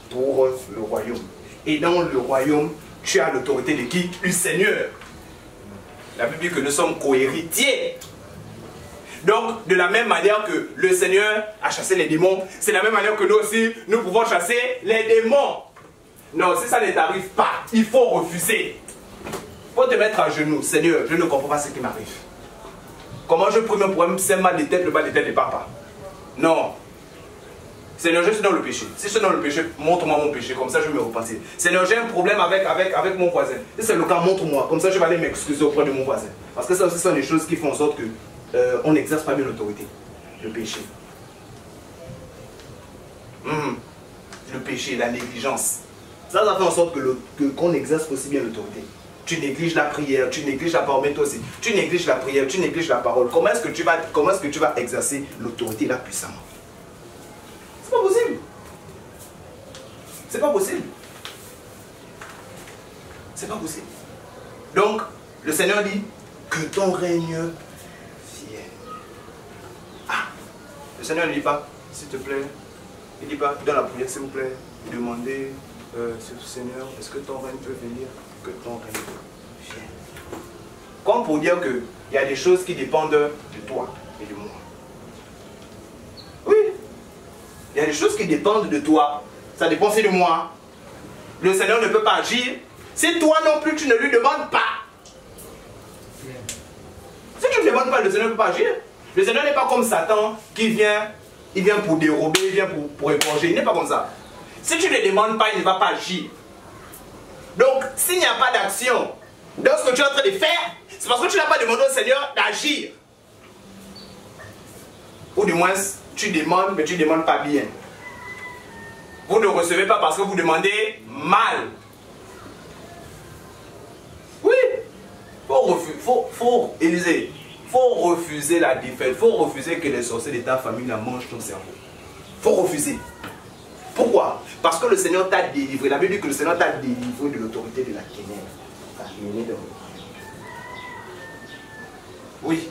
pour le royaume. Et dans le royaume, tu as l'autorité de qui? Du Seigneur. La Bible dit que nous sommes co-héritiers. Donc, de la même manière que le Seigneur a chassé les démons, c'est la même manière que nous aussi, nous pouvons chasser les démons. Non, si ça ne t'arrive pas, il faut refuser. Il faut te mettre à genoux. Seigneur, je ne comprends pas ce qui m'arrive. Comment je prie mon problème, c'est mal de tête, le bas de tête de papa? Non. Seigneur, je suis dans le péché. Si je suis dans le péché, montre-moi mon péché, comme ça je vais me repentir. Seigneur, j'ai un problème avec mon voisin. Si c'est le cas, montre-moi, comme ça je vais aller m'excuser auprès de mon voisin. Parce que ça aussi sont des choses qui font en sorte que on n'exerce pas bien l'autorité. Le péché. Le péché, la négligence. Ça fait en sorte qu'on exerce aussi bien l'autorité. Tu négliges la prière, tu négliges la parole, mais toi aussi. Tu négliges la prière, tu négliges la parole. Comment est-ce que tu vas exercer l'autorité là puissamment? C'est pas possible. C'est pas possible. C'est pas possible. Donc, le Seigneur dit que ton règne vienne. Ah, le Seigneur ne dit pas, s'il te plaît, il ne dit pas, dans la prière, s'il vous plaît, demandez, Seigneur, est-ce que ton règne peut venir? Que ton règne vienne. Comme pour dire qu'il y a des choses qui dépendent de toi et de moi. Oui. Il y a des choses qui dépendent de toi. Ça dépend aussi de moi. Le Seigneur ne peut pas agir si toi non plus tu ne lui demandes pas. Si tu ne demandes pas, le Seigneur ne peut pas agir. Le Seigneur n'est pas comme Satan qui vient, il vient pour dérober, il vient pour égorger. Il n'est pas comme ça. Si tu ne demandes pas, il ne va pas agir. Donc, s'il n'y a pas d'action dans ce que tu es en train de faire, c'est parce que tu n'as pas demandé au Seigneur d'agir. Ou du moins, tu demandes, mais tu ne demandes pas bien. Vous ne recevez pas parce que vous demandez mal. Oui. Élisée, il faut refuser la défaite. Il faut refuser que les sorciers de ta famille la mangent ton cerveau. Il faut refuser. Pourquoi? Parce que le Seigneur t'a délivré. La Bible dit que le Seigneur t'a délivré de l'autorité de la ténèbre. Oui.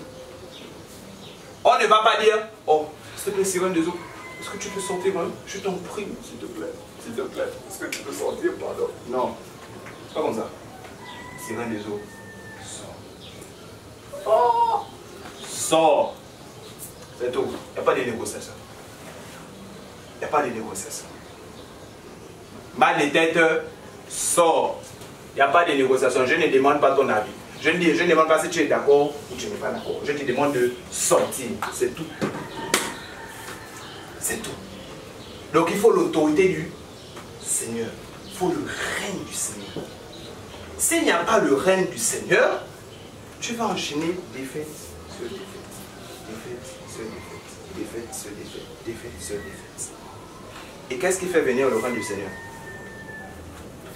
On ne va pas dire, oh, s'il te plaît, sirène des eaux, est-ce que tu peux sortir, hein? Je t'en prie, s'il te plaît. S'il te plaît, est-ce que tu peux sortir, pardon? Non. C'est pas comme ça. Sirène des eaux, sors. Oh! Sors. C'est tout. Il n'y a pas de négociation. Il n'y a pas de négociation. Mal de tête, sors. Il n'y a pas de négociation. Je ne demande pas ton avis. Je ne demande pas si tu es d'accord ou tu n'es pas d'accord. Je te demande de sortir. C'est tout. C'est tout. Donc il faut l'autorité du Seigneur. Il faut le règne du Seigneur. S'il n'y a pas le règne du Seigneur, tu vas enchaîner défaite sur défaite. Défaite sur défaite. Défaite sur défaite. Défaite sur défaite. Et qu'est-ce qui fait venir le règne du Seigneur?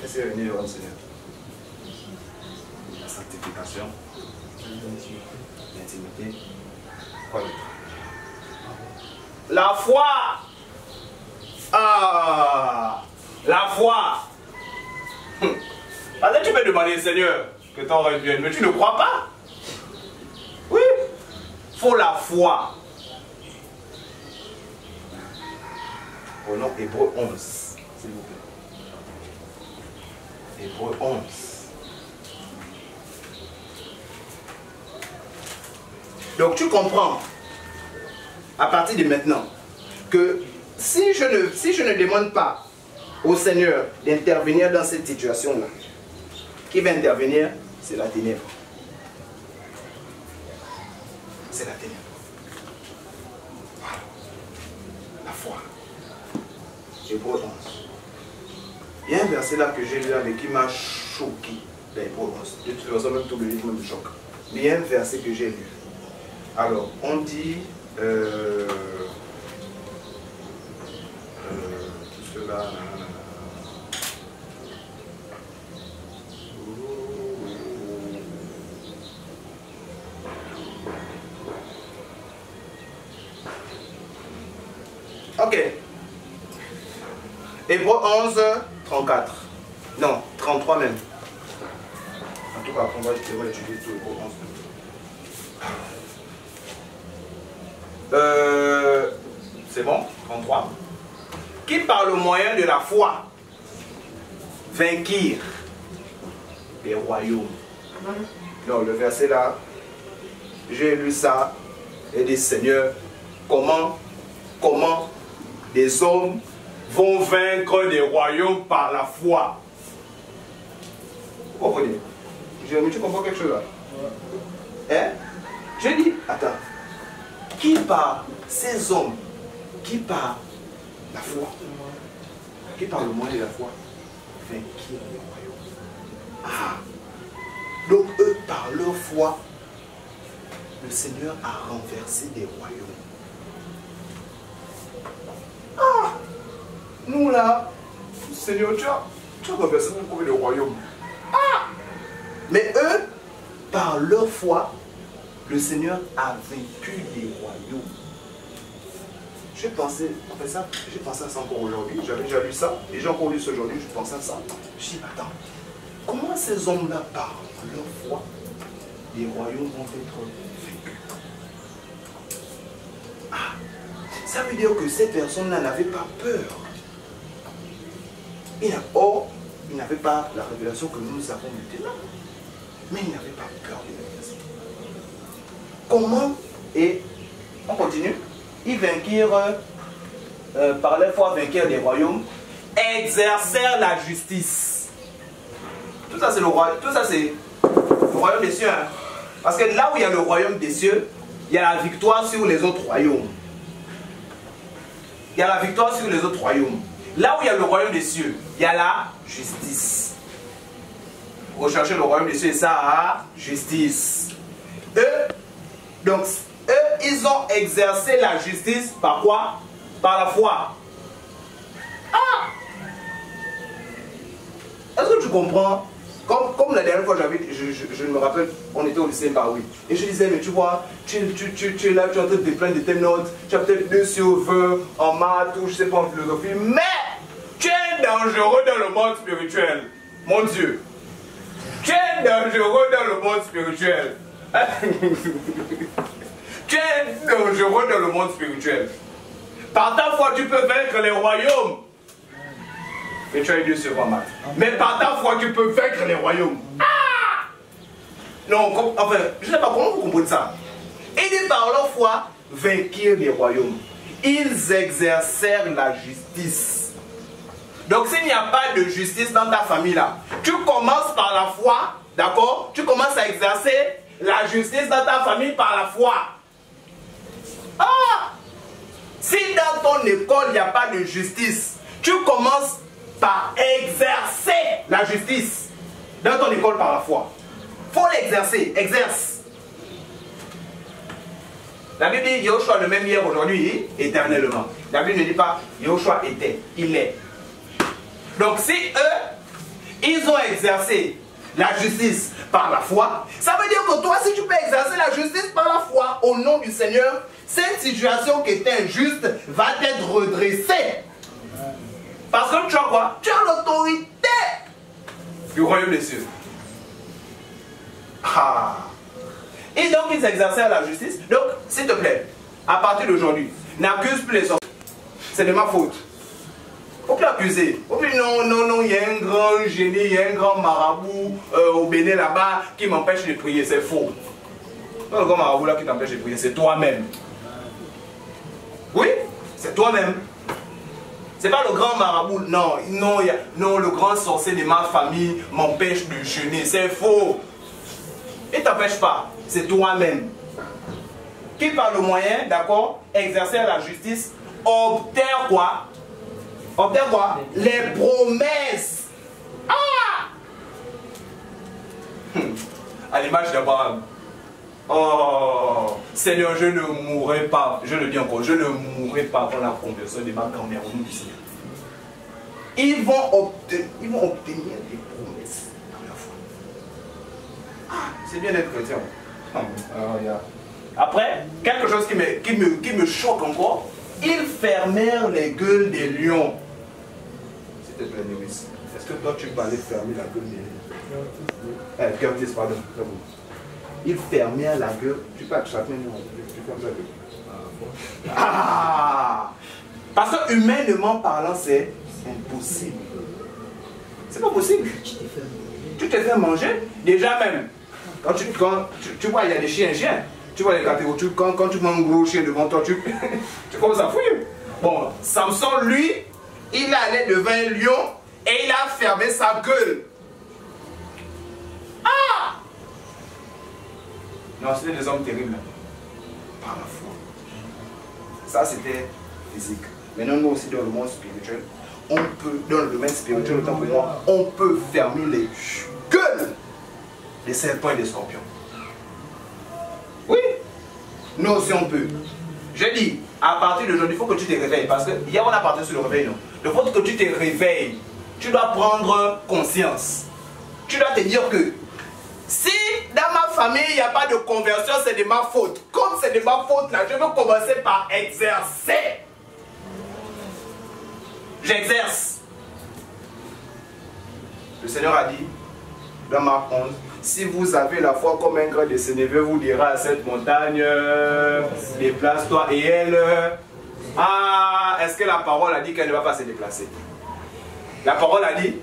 Qu'est-ce qui fait venir le règne du Seigneur? La sanctification, l'intimité. Quoi d'autre? La foi. Ah, la foi. Parce que tu peux demander au Seigneur que ton règne vienne, mais tu ne crois pas. Oui. Il faut la foi. Prenons Hébreux 11, s'il vous plaît. Hébreux 11. Donc tu comprends, à partir de maintenant, que si je ne demande pas au Seigneur d'intervenir dans cette situation-là, qui va intervenir, c'est la ténèbre. C'est la ténèbre. Voilà. La foi. Hébreux 11. Il y a un verset là que j'ai lu avec qui m'a choqué. Hébreux 11. De toute façon, même tout le livre me choque. Mais il y a un verset que j'ai lu. Alors, on dit tout cela. Ok. Hébreux 11, 34. Non, 33 même. En tout cas, on va étudier tout Hébreux 11. C'est bon, 33. Qui par le moyen de la foi vainquirent les royaumes. Non, le verset là, j'ai lu ça et dit Seigneur, comment des hommes vont vaincre des royaumes par la foi? Vous comprenez? Jérémie, tu comprends quelque chose là? Hein? Je dis, attends. Qui par ces hommes, qui par La foi. Qui par le moyen de la foi vainquirent les royaumes. Ah! Donc eux, par leur foi, le Seigneur a renversé des royaumes. Ah! Nous là, Seigneur, tu as renversé combien de royaumes? Ah! Mais eux, par leur foi, le Seigneur a vaincu des royaumes. J'ai pensé à ça encore aujourd'hui. J'avais déjà lu ça. Et j'ai encore lu ça aujourd'hui. Je pensais à ça. Je me suis dit, attends, comment ces hommes-là, par leur foi, les royaumes vont être vaincus? Ah, ça veut dire que ces personnes-là n'avaient pas peur. Or, ils n'avaient pas la révélation que nous avons maintenant. Mais ils n'avaient pas peur de la révélation. Comment? Et on continue. Ils vainquirent, par leur foi, vainquirent des royaumes, exercèrent la justice. Tout ça, c'est le royaume des cieux. Hein? Parce que là où il y a le royaume des cieux, il y a la victoire sur les autres royaumes. Il y a la victoire sur les autres royaumes. Là où il y a le royaume des cieux, il y a la justice. Recherchez le royaume des cieux et ça a justice. Donc, eux, ils ont exercé la justice par quoi? Par la foi. Ah! Est-ce que tu comprends? Comme la dernière fois, je me rappelle, on était au lycée Baroui. Et je disais, mais tu vois, tu es là, tu es en train de te plaindre de tes notes. Tu as peut-être 2 sur 20 en maths ou je sais pas en philosophie. Mais tu es dangereux dans le monde spirituel. Mon Dieu. Tu es dangereux dans le monde spirituel. Tu es dangereux dans le monde spirituel. Par ta foi, tu peux vaincre les royaumes. Mais tu as eu 2 sur 20 maths. Mais par ta foi, tu peux vaincre les royaumes. Ah! Non, enfin, je ne sais pas comment vous comprenez ça. Et dit par leur foi, vainquirent les royaumes. Ils exercèrent la justice. Donc s'il n'y a pas de justice dans ta famille là, tu commences par la foi, d'accord? Tu commences à exercer la justice dans ta famille par la foi. Ah! Si dans ton école il n'y a pas de justice, tu commences par exercer la justice dans ton école par la foi. Il faut l'exercer, exerce. La Bible dit Yahushua le même hier, aujourd'hui, éternellement. La Bible ne dit pas Yahushua était, il est. Donc si eux, ils ont exercé la justice par la foi, ça veut dire que toi, si tu peux exercer la justice par la foi au nom du Seigneur, cette situation qui était injuste va être redressée. Parce que tu as quoi? Tu as l'autorité du royaume des cieux. Ah. Et donc ils exercèrent la justice. Donc, s'il te plaît, à partir d'aujourd'hui, n'accuse plus les sorciers. C'est de ma faute. Faut plus accuser. Faut plus non, il y a un grand génie, il y a un grand marabout au Bénin là-bas qui m'empêche de prier. C'est faux. Pas le grand marabout là qui t'empêche de prier, c'est toi-même. Oui, c'est toi-même. C'est pas le grand marabout, non, le grand sorcier de ma famille m'empêche de jeûner, c'est faux. Il ne t'empêche pas, c'est toi-même. Qui par le moyen, d'accord, exercer la justice, obtient quoi? Obtient quoi? Les promesses. Ah! À l'image d'Abraham. Oh, Seigneur, je ne mourrai pas, je le dis encore, je ne mourrai pas avant la conversion de ma grand-mère au nom du Seigneur. Ils vont obtenir des promesses dans la foi. Ah, c'est bien d'être chrétien. Après, quelque chose qui me choque encore, ils fermèrent les gueules des lions. S'il te plaît, Néris, est-ce que toi tu peux aller fermer la gueule des lions? Curtis, pardon. Ils fermèrent la gueule. Tu peux attraper, tu fermes la gueule. Ah! Parce que humainement parlant, c'est impossible. C'est pas possible. Tu te fais manger. Déjà même, quand tu vois, il y a des chiens. Tu vois les catégories. Quand tu vois un gros chien devant toi, tu commences à fouiller. Bon, Samson, lui, il allait devant un lion et il a fermé sa gueule. Ah! Non, c'était des hommes terribles. Par la foi. Ça, c'était physique. Maintenant, nous aussi, dans le monde spirituel, on peut, dans le domaine spirituel, autant pour moi, on peut fermer les gueules des serpents et des scorpions. Oui, nous aussi, on peut. Je dis, à partir d'aujourd'hui, il faut que tu te réveilles. Parce que hier, on a parlé sur le réveil, non? Il faut que tu te réveilles. Tu dois prendre conscience. Tu dois te dire que si dans ma famille, il n'y a pas de conversion, c'est de ma faute. Comme c'est de ma faute, là, je veux commencer par exercer. J'exerce. Le Seigneur a dit, dans Marc 11, si vous avez la foi comme un grain de sénévé, vous dira à cette montagne, déplace-toi et elle. Ah, est-ce que la parole a dit qu'elle ne va pas se déplacer? La parole a dit.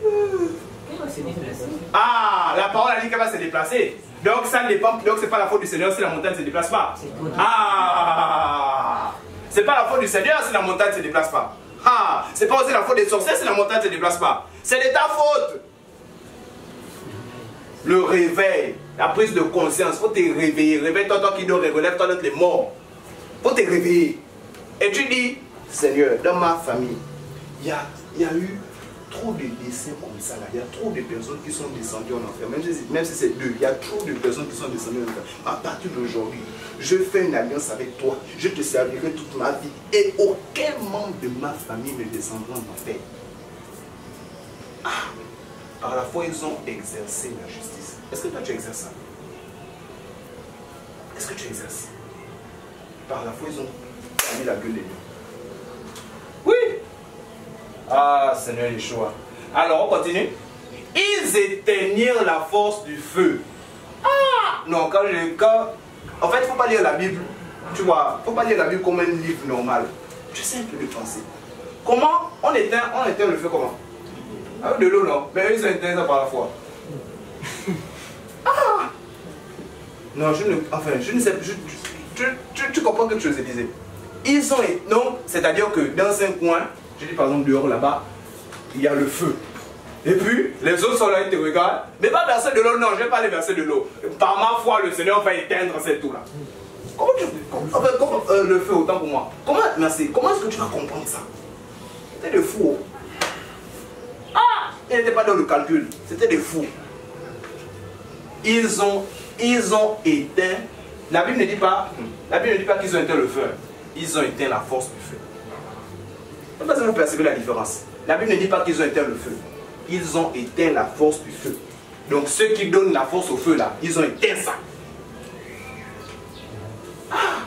Ah, la parole a dit qu'elle va se déplacer. Donc ça dépend. Donc c'est pas la faute du Seigneur si la montagne ne se déplace pas. Ah, c'est pas la faute du Seigneur si la montagne ne se déplace pas. Ah, c'est pas aussi la faute des sorciers si la montagne ne se déplace pas. C'est de ta faute. Le réveil, la prise de conscience, il faut te réveiller. Réveille-toi, toi qui dors, relève-toi d'être les morts. Il faut te réveiller. Et tu dis, Seigneur, dans ma famille, il y a eu trop de décès comme ça là. Il y a trop de personnes qui sont descendues en enfer. Même si c'est deux, il y a trop de personnes qui sont descendues en enfer. À partir d'aujourd'hui, je fais une alliance avec toi. Je te servirai toute ma vie. Et aucun membre de ma famille ne descendra en enfer. Ah, par la foi, ils ont exercé la justice. Est-ce que toi tu exerces ça? Est-ce que tu exerces? Par la foi, ils ont fermé la gueule des lions. Oui. Ah, Seigneur Yeshua. Alors, on continue. Ils éteignirent la force du feu. Ah! Non, en fait, il ne faut pas lire la Bible. Tu vois, il ne faut pas lire la Bible comme un livre normal. Je sais un peu de penser. Comment on éteint le feu comment? Avec de l'eau, non? Mais eux, ils ont éteint ça par la foi. Ah! Non, je ne sais plus. Tu comprends quelque chose, je disais. Ils ont... Non, c'est-à-dire que dans un coin, je dis par exemple dehors là-bas, il y a le feu. Et puis, les autres sont là, ils te regardent. Mais pas verser de l'eau, non, je ne vais pas aller verser de l'eau. Par ma foi, le Seigneur va éteindre cette eau-là. Comment le feu, autant pour moi? Merci. Comment est-ce que tu vas comprendre ça? C'était des fous. Ah! Il n'était pas dans le calcul. C'était des fous. Ils ont éteint. La Bible ne dit pas qu'ils ont éteint le feu. Ils ont éteint la force du feu. Je ne sais pas si vous percevez la différence. La Bible ne dit pas qu'ils ont éteint le feu. Ils ont éteint la force du feu. Donc ceux qui donnent la force au feu là, ils ont éteint ça. Ah.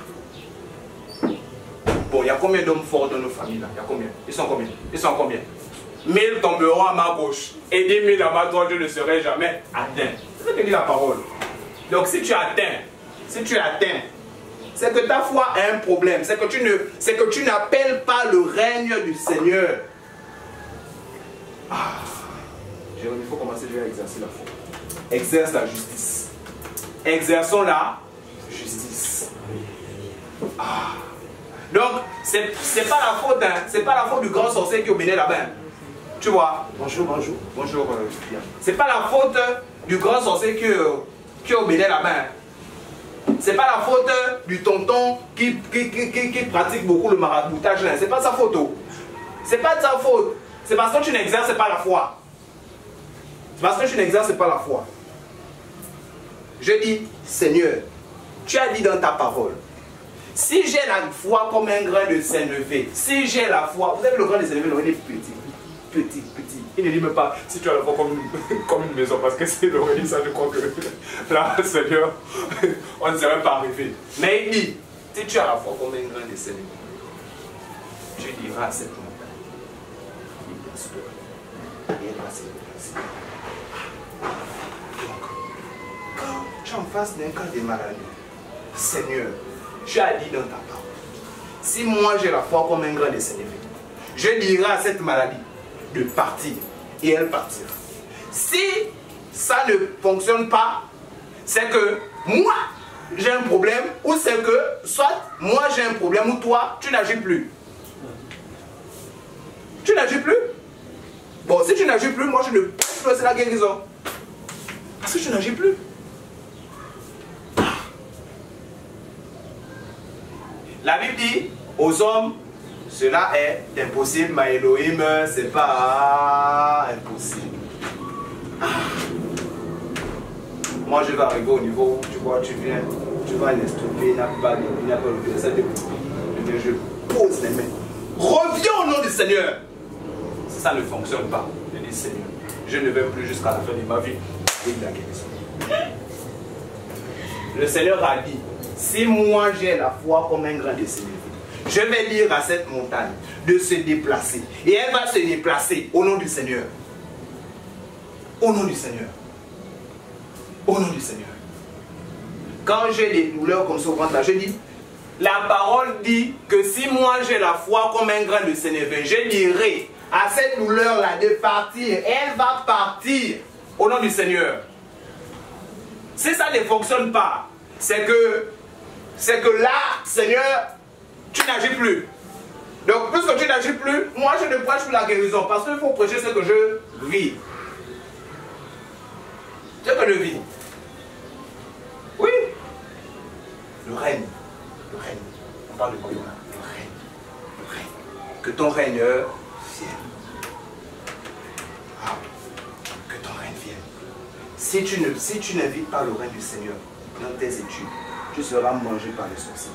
Bon, il y a combien d'hommes forts dans nos familles là? Il y a combien? Ils sont combien? Ils sont combien? 1000 tomberont à ma gauche et 10 000 à ma droite, je ne serai jamais atteint. C'est ce que dit la parole. Donc si tu atteins, c'est que ta foi a un problème. C'est que tu n'appelles pas le règne du Seigneur. Ah. Jérémie, il faut commencer déjà à exercer la foi. Exerce la justice. Exerçons la justice. Ah. Donc, c'est pas la faute, hein. C'est pas la faute du grand sorcier qui obéit là-bas. Tu vois? Bonjour. Bonjour. C'est pas la faute du grand sorcier qui obéit là-bas. C'est pas la faute du tonton qui pratique beaucoup le maraboutage. C'est pas sa faute. C'est pas de sa faute. C'est parce que tu n'exerces pas la foi. C'est parce que tu n'exerces pas la foi. Je dis, Seigneur, tu as dit dans ta parole, si j'ai la foi comme un grain de sénévé, si j'ai la foi, vous savez le grain de sénévé, il est petit. Il ne dit même pas si tu as la foi comme une maison, parce que c'est le dit ça, je crois que là, Seigneur, on ne serait pas arrivé. Mais il dit, si tu as la foi comme un grain de sénévé, tu diras à cette montagne, et elle va se déplacer. Donc, quand tu es en face d'un cas de maladie, Seigneur, tu as dit dans ta parole, si moi j'ai la foi comme un grain de sénévé, je dirai à cette maladie de partir et elle partira. Si ça ne fonctionne pas, c'est que moi j'ai un problème, ou c'est que soit moi j'ai un problème ou toi tu n'agis plus. Tu n'agis plus? Bon, si tu n'agis plus, moi je ne peux pas faire la guérison. Parce que tu n'agis plus. La Bible dit aux hommes, Cela est impossible, ma Elohim, c'est pas impossible. Moi, je vais arriver au niveau où tu vois, tu viens, tu vas l'instruire, il n'a pas le ça. Je pose les mains. Reviens au nom du Seigneur. Si ça ne fonctionne pas, je dis Seigneur, je ne vais plus jusqu'à la fin de ma vie. Vive la guérison. Le Seigneur a dit, si moi j'ai la foi comme un grain de sénévé, je vais dire à cette montagne de se déplacer. Et elle va se déplacer au nom du Seigneur. Au nom du Seigneur. Au nom du Seigneur. Quand j'ai des douleurs comme ça au ventre, là, je dis, la parole dit que si moi j'ai la foi comme un grain de sénévé, je dirai à cette douleur-là de partir. Elle va partir au nom du Seigneur. Si ça ne fonctionne pas, c'est que là, Seigneur, tu n'agis plus. Donc, puisque tu n'agis plus, moi je ne prêche plus la guérison. Parce qu'il faut prêcher ce que je vis. Ce que je vis. Oui. Le règne. Le règne. On parle de quoi? Le règne. Le règne. Que ton règne vienne. Ah. Que ton règne vienne. Si tu n'invites pas le règne du Seigneur dans tes études, tu seras mangé par les sorciers.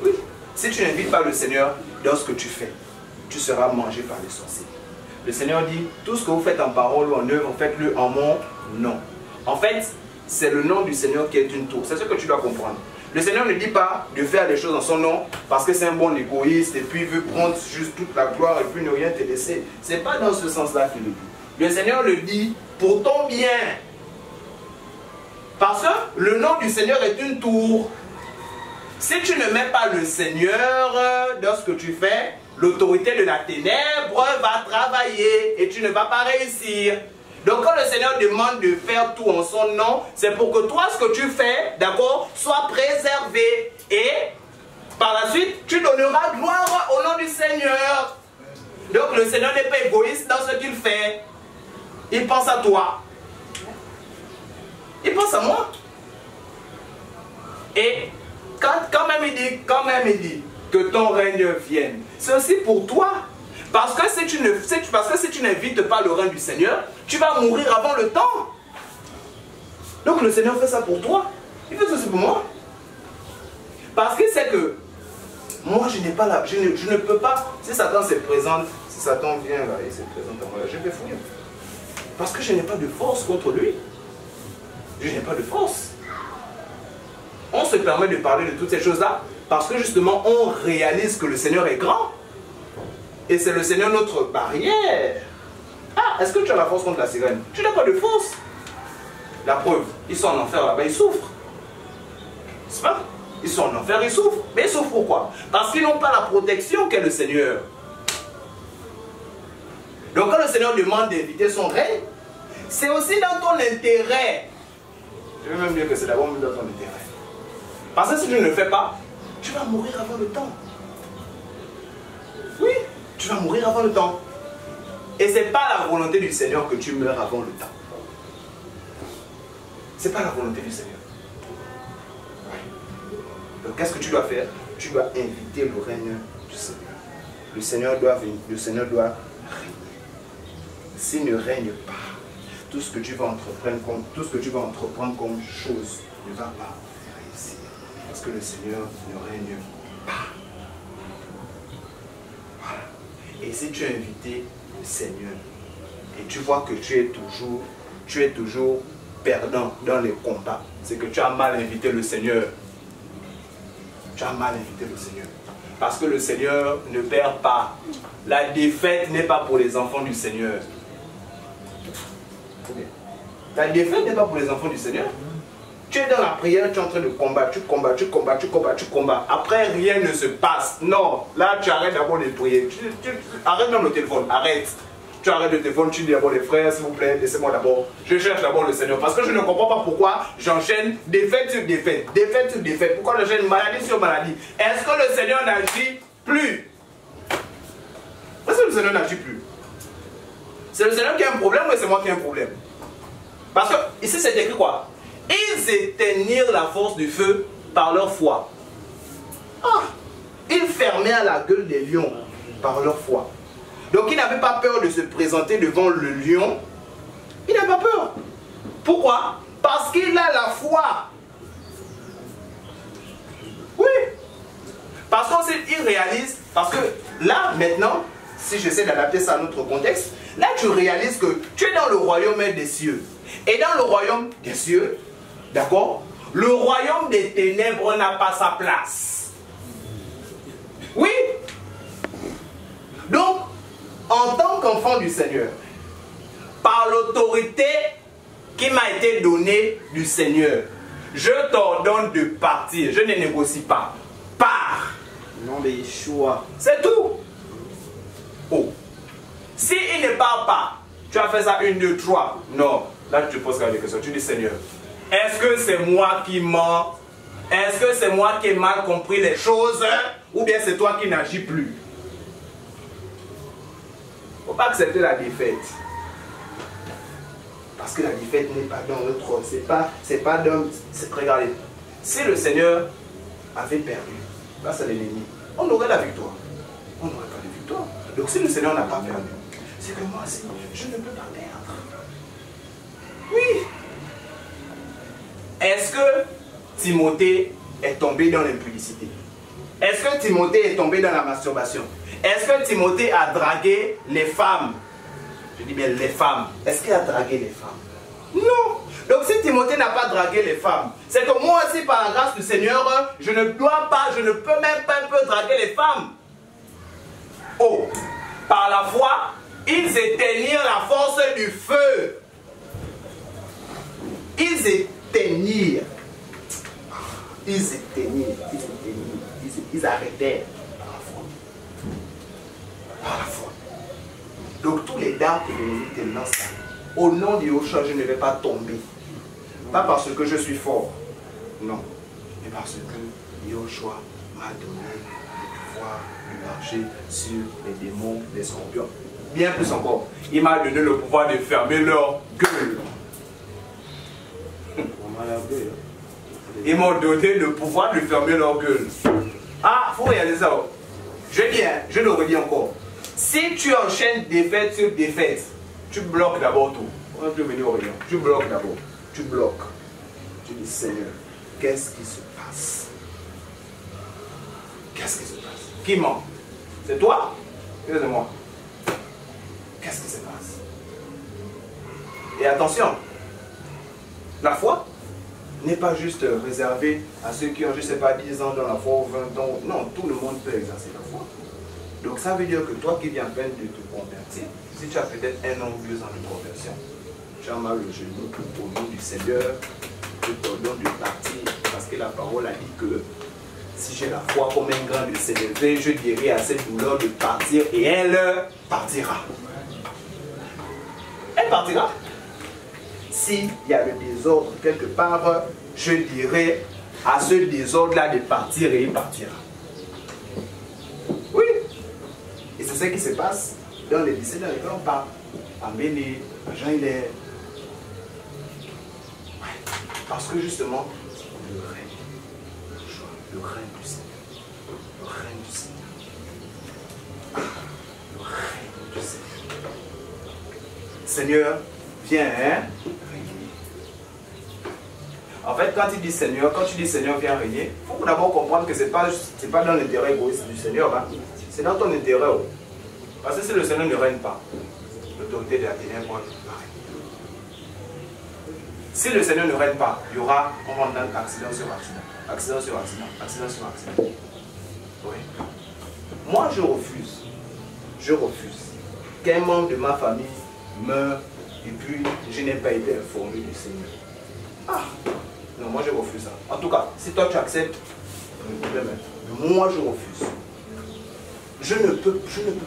Oui. Si tu n'invites pas le Seigneur dans ce que tu fais, tu seras mangé par les sorciers. Le Seigneur dit, tout ce que vous faites en parole ou en œuvre, faites-le en mon nom. En fait, c'est le nom du Seigneur qui est une tour. C'est ce que tu dois comprendre. Le Seigneur ne dit pas de faire des choses en son nom parce que c'est un bon égoïste et puis il veut prendre juste toute la gloire et puis ne rien te laisser. Ce n'est pas dans ce sens-là qu'il le dit. Le Seigneur le dit pour ton bien. Parce que le nom du Seigneur est une tour. Si tu ne mets pas le Seigneur dans ce que tu fais, l'autorité de la ténèbre va travailler et tu ne vas pas réussir. Donc quand le Seigneur demande de faire tout en son nom, c'est pour que toi, ce que tu fais, d'accord, soit préservé. Et par la suite, tu donneras gloire au nom du Seigneur. Donc le Seigneur n'est pas égoïste dans ce qu'il fait. Il pense à toi. Il pense à moi. Et quand même il dit que ton règne vienne, c'est aussi pour toi. Parce que si tu n'invites pas le règne du Seigneur, tu vas mourir avant le temps. Donc le Seigneur fait ça pour toi. Il fait ça aussi pour moi. Parce qu'il sait que moi je n'ai pas la... Je ne peux pas... Si Satan se présente, si Satan vient là et se présente à moi, je vais fuir. Parce que je n'ai pas de force contre lui. Je n'ai pas de force. On se permet de parler de toutes ces choses-là parce que justement on réalise que le Seigneur est grand. Et c'est le Seigneur notre barrière. Ah, est-ce que tu as la force contre la sirène? Tu n'as pas de force. La preuve, ils sont en enfer là-bas, ils souffrent. C'est pas? Ils sont en enfer, ils souffrent. Mais ils souffrent pourquoi? Parce qu'ils n'ont pas la protection qu'est le Seigneur. Donc quand le Seigneur demande d'inviter son règne, c'est aussi dans ton intérêt. Je veux même dire que c'est d'abord dans ton intérêt. Parce que si tu ne le fais pas, tu vas mourir avant le temps. Oui, tu vas mourir avant le temps. Et ce n'est pas la volonté du Seigneur que tu meurs avant le temps. Ce n'est pas la volonté du Seigneur. Donc qu'est-ce que tu dois faire? Tu dois inviter le règne du Seigneur. Le Seigneur doit venir, le Seigneur doit régner. S'il ne règne pas, tout ce que tu vas entreprendre comme chose ne va pas réussir. Parce que le Seigneur ne règne pas. Voilà. Et si tu as invité le Seigneur et tu vois que tu es toujours perdant dans les combats, c'est que tu as mal invité le Seigneur. Tu as mal invité le Seigneur. Parce que le Seigneur ne perd pas. La défaite n'est pas pour les enfants du Seigneur. La défaite n'est pas pour les enfants du Seigneur. Tu es dans la prière, tu es en train de combattre, tu combats. Après, rien ne se passe. Non, là, tu arrêtes d'abord de prier. Arrête même le téléphone, arrête. Tu arrêtes le téléphone, tu dis d'abord les frères, s'il vous plaît, laissez-moi d'abord. Je cherche d'abord le Seigneur. Parce que je ne comprends pas pourquoi j'enchaîne défaite sur défaite, défaite sur défaite. Pourquoi j'enchaîne maladie sur maladie? Est-ce que le Seigneur n'agit plus? Est-ce que le Seigneur n'agit plus? C'est le Seigneur qui a un problème ou c'est moi qui ai un problème? Parce que ici c'est écrit quoi? Ils éteignirent la force du feu par leur foi. Ah, ils ferment fermés à la gueule des lions par leur foi. Donc il n'avait pas peur de se présenter devant le lion. Il n'a pas peur. Pourquoi? Parce qu'il a la foi. Oui. Parce qu'il réalise, parce que là, maintenant, si j'essaie d'adapter ça à notre contexte, là tu réalises que tu es dans le royaume des cieux. Et dans le royaume des cieux, d'accord, le royaume des ténèbres n'a pas sa place. Oui. Donc, en tant qu'enfant du Seigneur, par l'autorité qui m'a été donnée du Seigneur, je t'ordonne de partir. Je ne négocie pas. Pars. Nom de Yeshua. C'est tout. Oh. Si il ne part pas, tu as fait ça 1, 2, 3. Non. Là, tu te poses des questions. Tu dis, Seigneur, est-ce que c'est moi qui mens? Est-ce que c'est moi qui ai mal compris les choses? Ou bien c'est toi qui n'agis plus? Il ne faut pas accepter la défaite. Parce que la défaite n'est pas dans notre... C'est pas dans... Regardez. Si le Seigneur avait perdu face à l'ennemi, on aurait la victoire. On n'aurait pas de victoire. Donc si le Seigneur n'a pas perdu, c'est que moi aussi, je ne peux pas perdre. Oui. Est-ce que Timothée est tombé dans l'impudicité? Est-ce que Timothée est tombé dans la masturbation? Est-ce que Timothée a dragué les femmes? Je dis bien les femmes. Est-ce qu'il a dragué les femmes? Non. Donc si Timothée n'a pas dragué les femmes, c'est que moi aussi par la grâce du Seigneur, je ne dois pas, je ne peux même pas un peu draguer les femmes. Oh, par la foi, ils éteignirent la force du feu. Ils éteignirent. Ils arrêtèrent par la foi. Par la foi. Donc tous les dards que l'ennemi te lance, au nom de Yeshua, je ne vais pas tomber. Pas parce que je suis fort, non, mais parce que Yeshua m'a donné le pouvoir de marcher sur les démons, les scorpions. Bien plus encore, il m'a donné le pouvoir de fermer leur gueule. Ils m'ont donné le pouvoir de fermer leur gueule. Ah, il faut réaliser ça. Je dis, hein, je le redis encore. Si tu enchaînes défaite sur défaite, tu bloques d'abord tout. On va plus venir au rayon. Tu bloques d'abord. Tu bloques. Tu dis, Seigneur, qu'est-ce qui se passe? Qu'est-ce qui se passe? Qui ment? C'est toi? C'est moi. Qu'est-ce qui se passe? Et attention, la foi n'est pas juste réservée à ceux qui ont, je ne sais pas, 10 ans dans la foi ou 20 ans. Non, tout le monde peut exercer la foi. Donc ça veut dire que toi qui viens à peine de te convertir, si tu as peut-être 1 an ou 2 ans de conversion, tu as mal le genou au nom du Seigneur, je t'ordonne de partir parce que la parole a dit que si j'ai la foi comme un grain de s'élever, je dirai à cette douleur de partir et elle partira. Elle partira. S'il y a le désordre quelque part, je dirai à ce désordre-là de partir et il partira. Oui. Et c'est ce qui se passe dans les lycées dans lesquels on parle. Amélie, Jean-Hilaire. Parce que justement, le règne du Seigneur. Le règne du Seigneur. Le règne du Seigneur. Seigneur, viens, hein? En fait, quand il dit Seigneur, quand tu dis Seigneur, viens régner, il faut d'abord comprendre que ce n'est pas dans l'intérêt égoïste du Seigneur, hein? C'est dans ton intérêt. Oh. Parce que si le Seigneur ne règne pas, l'autorité de la ténèbre va régner. Si le Seigneur ne règne pas, il y aura, on va entendre accident sur accident, accident sur accident, accident sur accident. Oui. Moi, je refuse qu'un membre de ma famille meure et puis je n'ai pas été informé du Seigneur. Ah, non, moi je refuse ça. En tout cas, si toi tu acceptes, moi je refuse. Je ne peux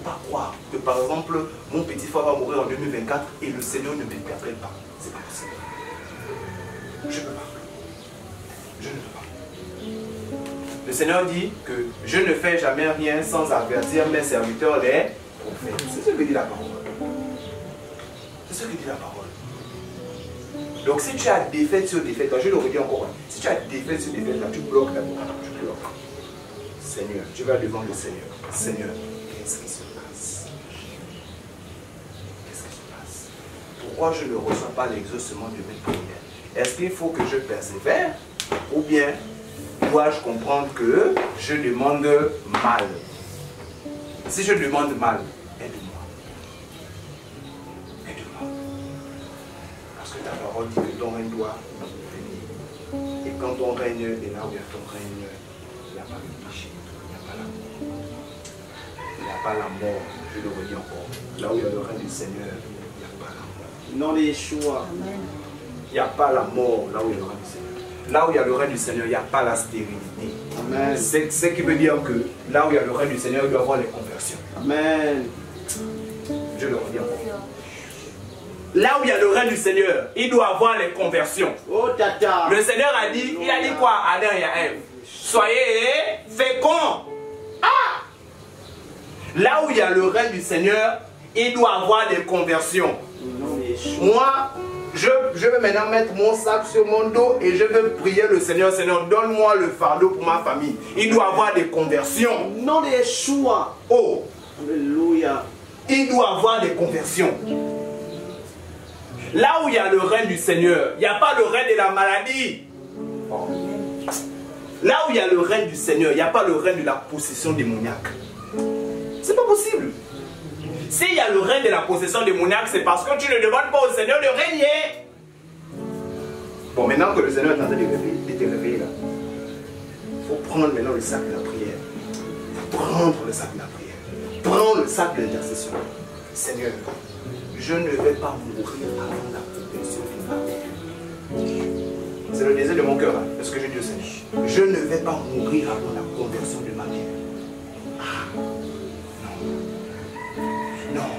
pas croire que par exemple, mon petit frère va mourir en 2024 et le Seigneur ne m'interpelle pas. C'est pas possible. Je ne peux pas. Je ne peux pas. Le Seigneur dit que je ne fais jamais rien sans avertir mes serviteurs les prophètes. C'est ce que dit la parole. C'est ce que dit la parole. Donc si tu as défaite sur défaite, je le redis encore, si tu as défaite sur défaite, là, tu bloques d'abord. Tu bloques. Seigneur, tu vas devant le Seigneur. Seigneur, qu'est-ce qui se passe? Qu'est-ce qui se passe? Pourquoi je ne reçois pas l'exaucement de mes prières? Est-ce qu'il faut que je persévère? Ou bien dois-je comprendre que je demande mal? Si je demande mal, aide-moi. Aide-moi. Parce que ta parole dit que ton règne doit venir. Et quand ton règne est là où il y a ton règne, il n'y a pas de péché, il n'y a pas la mort. Il n'y a pas la mort, je le redis encore. Là où il y a le règne du Seigneur, il n'y a pas la mort. Nom de Yeshua. Il n'y a pas la mort là où il y a le règne du Seigneur. Là où il y a le règne du Seigneur, il n'y a pas la stérilité. Amen. C'est ce qui veut dire que là où il y a le règne du Seigneur, il doit y avoir les conversions. Amen. Je le redis encore. Là où il y a le règne du Seigneur, il doit y avoir les conversions. Oh tata. Le Seigneur a dit, il a dit quoi à Adam et à Ève? Soyez féconds. Ah! Là où il y a le règne du Seigneur, il doit y avoir des conversions. Nom de Yeshua. Moi, je vais maintenant mettre mon sac sur mon dos et je vais prier le Seigneur. Seigneur, donne-moi le fardeau pour ma famille. Il doit y avoir des conversions. Nom de Yeshua. Oh, Alléluia. il doit y avoir des conversions. Là où il y a le règne du Seigneur, il n'y a pas le règne de la maladie. Oh. Là où il y a le règne du Seigneur, il n'y a pas le règne de la possession démoniaque. C'est pas possible. S'il y a le règne de la possession démoniaque, c'est parce que tu ne demandes pas au Seigneur de régner. Bon, maintenant que le Seigneur est en train de te réveiller là, il faut prendre maintenant le sac de la prière. Il faut prendre le sac de la prière. Prends le sac de l'intercession. Seigneur, je ne vais pas mourir avant la conversion de ma mère. C'est le désir de mon cœur, hein, parce que je dis au Seigneur. Je ne vais pas mourir avant la conversion de ma mère. Ah, non.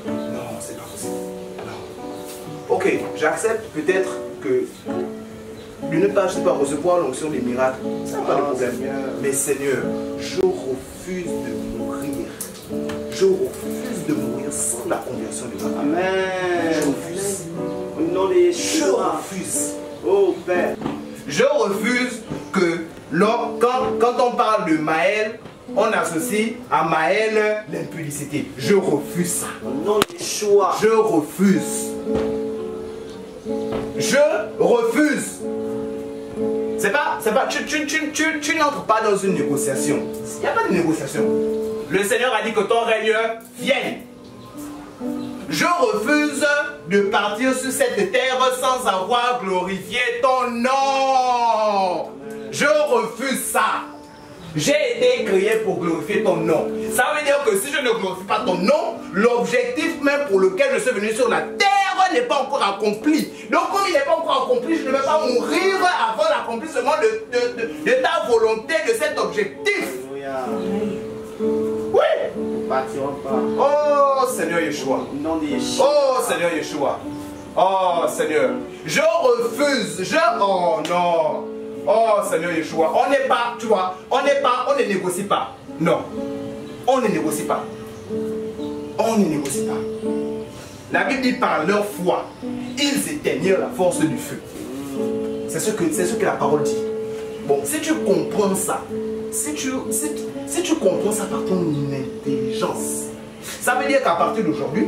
Non, c'est pas possible. Non. Ok, j'accepte peut-être que de ne pas, je sais pas, recevoir l'onction des miracles, c'est pas le problème. Mais Seigneur, je refuse de mourir. Je refuse de mourir sans la conversion de ma mère. Amen. Je refuse. Au nom de Je Yeshua. refuse. Oh Père. Je refuse que quand on parle de Maël, on associe à Maël l'impudicité. Je refuse ça. Au nom de Yeshua. Je refuse. Je refuse. C'est pas, tu n'entres pas dans une négociation. Il n'y a pas de négociation. Le Seigneur a dit que ton règne vienne. Je refuse de partir sur cette terre sans avoir glorifié ton nom. Je refuse ça. J'ai été créé pour glorifier ton nom. Ça veut dire que si je ne glorifie pas ton nom, l'objectif même pour lequel je suis venu sur la terre n'est pas encore accompli. Donc comme il n'est pas encore accompli, je ne vais pas mourir avant l'accomplissement de ta volonté, de cet objectif. Alléluia. Oui. Nous ne partirons pas. Oh Seigneur Yeshua. Au nom de Yeshua. Oh Seigneur Yeshua. Oh Seigneur. Je refuse. Oh non. Oh Seigneur Yeshua. On n'est pas, tu vois, on ne négocie pas. Non. On ne négocie pas. On ne négocie pas. La Bible dit par leur foi, ils éteignirent la force du feu. C'est ce que la parole dit. Bon, si tu comprends ça, si tu comprends ça par ton intelligence, ça veut dire qu'à partir d'aujourd'hui,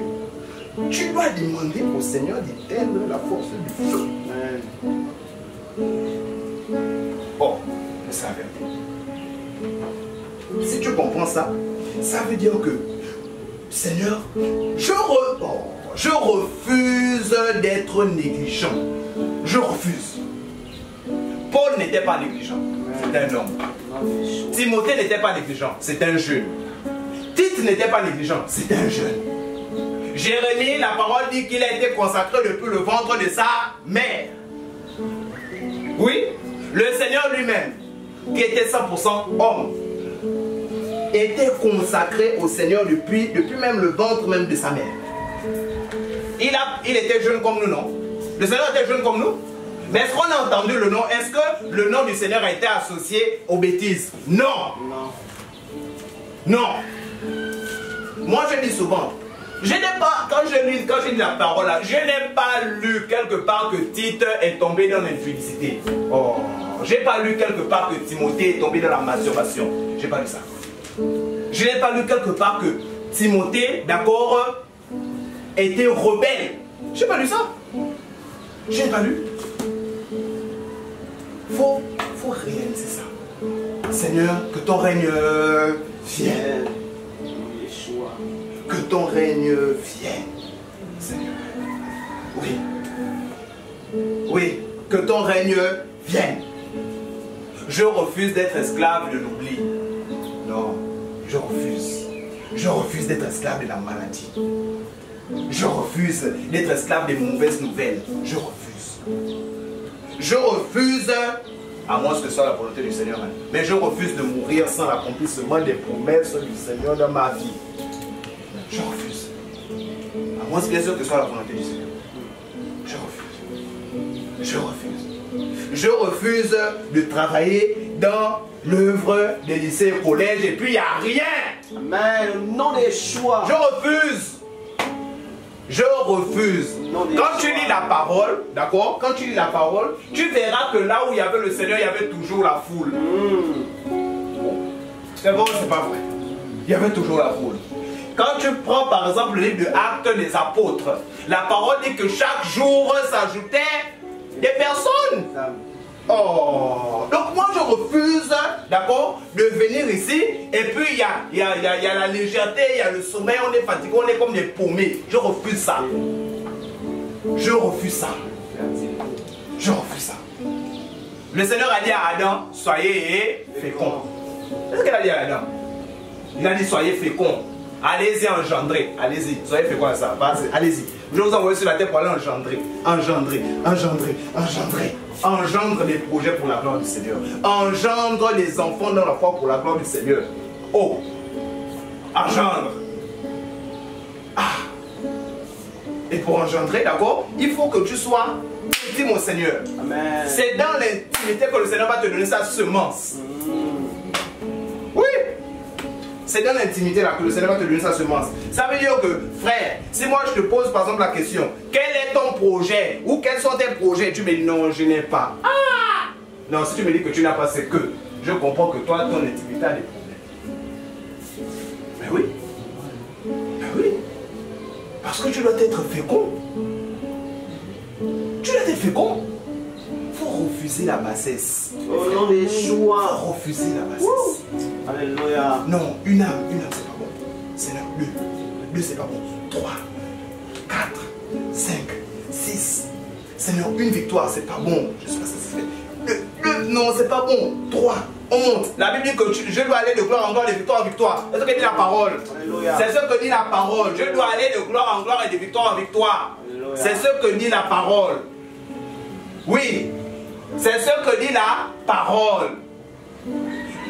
tu dois demander au Seigneur d'éteindre la force du feu. Oh, mais c'est la vérité. Si tu comprends ça, ça veut dire que, Seigneur, je refuse d'être négligent. Je refuse. Paul n'était pas négligent, c'est un homme. Timothée n'était pas négligent, c'est un jeune. Tite n'était pas négligent, c'est un jeune. Jérémie, la parole dit qu'il a été consacré depuis le ventre de sa mère. Oui, le Seigneur lui-même, qui était 100% homme, était consacré au Seigneur depuis même le ventre même de sa mère. Il était jeune comme nous, non? Le Seigneur était jeune comme nous? Mais est-ce qu'on a entendu le nom? Est-ce que le nom du Seigneur a été associé aux bêtises? Non. Non. Moi je dis souvent, je n'ai pas, quand je lis la parole là, je n'ai pas lu quelque part que Tite est tombé dans l'infidélité. Oh, J'ai pas lu quelque part que Timothée est tombé dans la masturbation. J'ai pas lu ça. Je n'ai pas lu quelque part que Timothée, d'accord, était rebelle. J'ai pas lu ça. J'ai pas lu. Faut réaliser ça. Seigneur, que ton règne vienne. Que ton règne vienne. Seigneur. Oui. Oui, que ton règne vienne. Je refuse d'être esclave de l'oubli. Non, je refuse. Je refuse d'être esclave de la maladie. Je refuse d'être esclave des mauvaises nouvelles. Je refuse. Je refuse, à moins que ce soit la volonté du Seigneur, mais je refuse de mourir sans l'accomplissement des promesses du Seigneur dans ma vie. Je refuse. À moins bien sûr que ce soit la volonté du Seigneur. Je refuse. Je refuse. Je refuse de travailler dans l'œuvre des lycées et collèges et puis il n'y a rien. Amen. Au nom des choix. Je refuse. Je refuse. Quand tu lis la parole, d'accord? Quand tu lis la parole, tu verras que là où il y avait le Seigneur, il y avait toujours la foule. C'est bon, c'est pas vrai. Il y avait toujours la foule. Quand tu prends par exemple le livre de Actes des Apôtres, la parole dit que chaque jour s'ajoutait des personnes. Oh, donc moi je refuse, d'accord, de venir ici et puis il y a la légèreté, il y a le sommeil, on est fatigué, on est comme des paumés. Je refuse ça. Je refuse ça. Je refuse ça. Le Seigneur a dit à Adam, soyez féconds. Qu'est-ce qu'il a dit à Adam? Il a dit soyez féconds. Allez-y engendrer. Allez-y. Soyez féconds à ça. Allez-y. Je vais vous envoyer sur la terre pour aller engendrer. Engendrer. Engendrer. Engendrer. Engendre des projets pour la gloire du Seigneur. Engendre les enfants dans la foi pour la gloire du Seigneur. Oh. Engendre. Ah. Et pour engendrer, d'accord, il faut que tu sois petit, mon Seigneur. Amen. C'est dans l'intimité que le Seigneur va te donner sa semence. Oui. C'est dans l'intimité là que le Seigneur va te donner sa semence. Ça veut dire que, frère, si moi je te pose par exemple la question, quel est ton projet ou quels sont tes projets, tu me dis non, je n'ai pas. Ah! Non, si tu me dis que tu n'as pas, c'est que je comprends que toi, ton intimité a des problèmes. Mais oui. Mais oui. Parce que tu dois être fécond. Tu dois être fécond. Il faut refuser la bassesse. Au nom des Il choix. faut refuser la bassesse. Alléluia. Non, une âme, c'est pas bon. Seigneur, deux, c'est pas bon. 3, 4, 5, 6. Seigneur, une victoire, c'est pas bon. Je suis pas satisfait. Non, c'est pas bon. 3, on monte. La Bible dit que je dois aller de gloire en gloire, de victoire en victoire. C'est ce que dit la parole. C'est ce que dit la parole. Je dois aller de gloire en gloire et de victoire en victoire. C'est ce que dit la parole. Oui, c'est ce que dit la parole.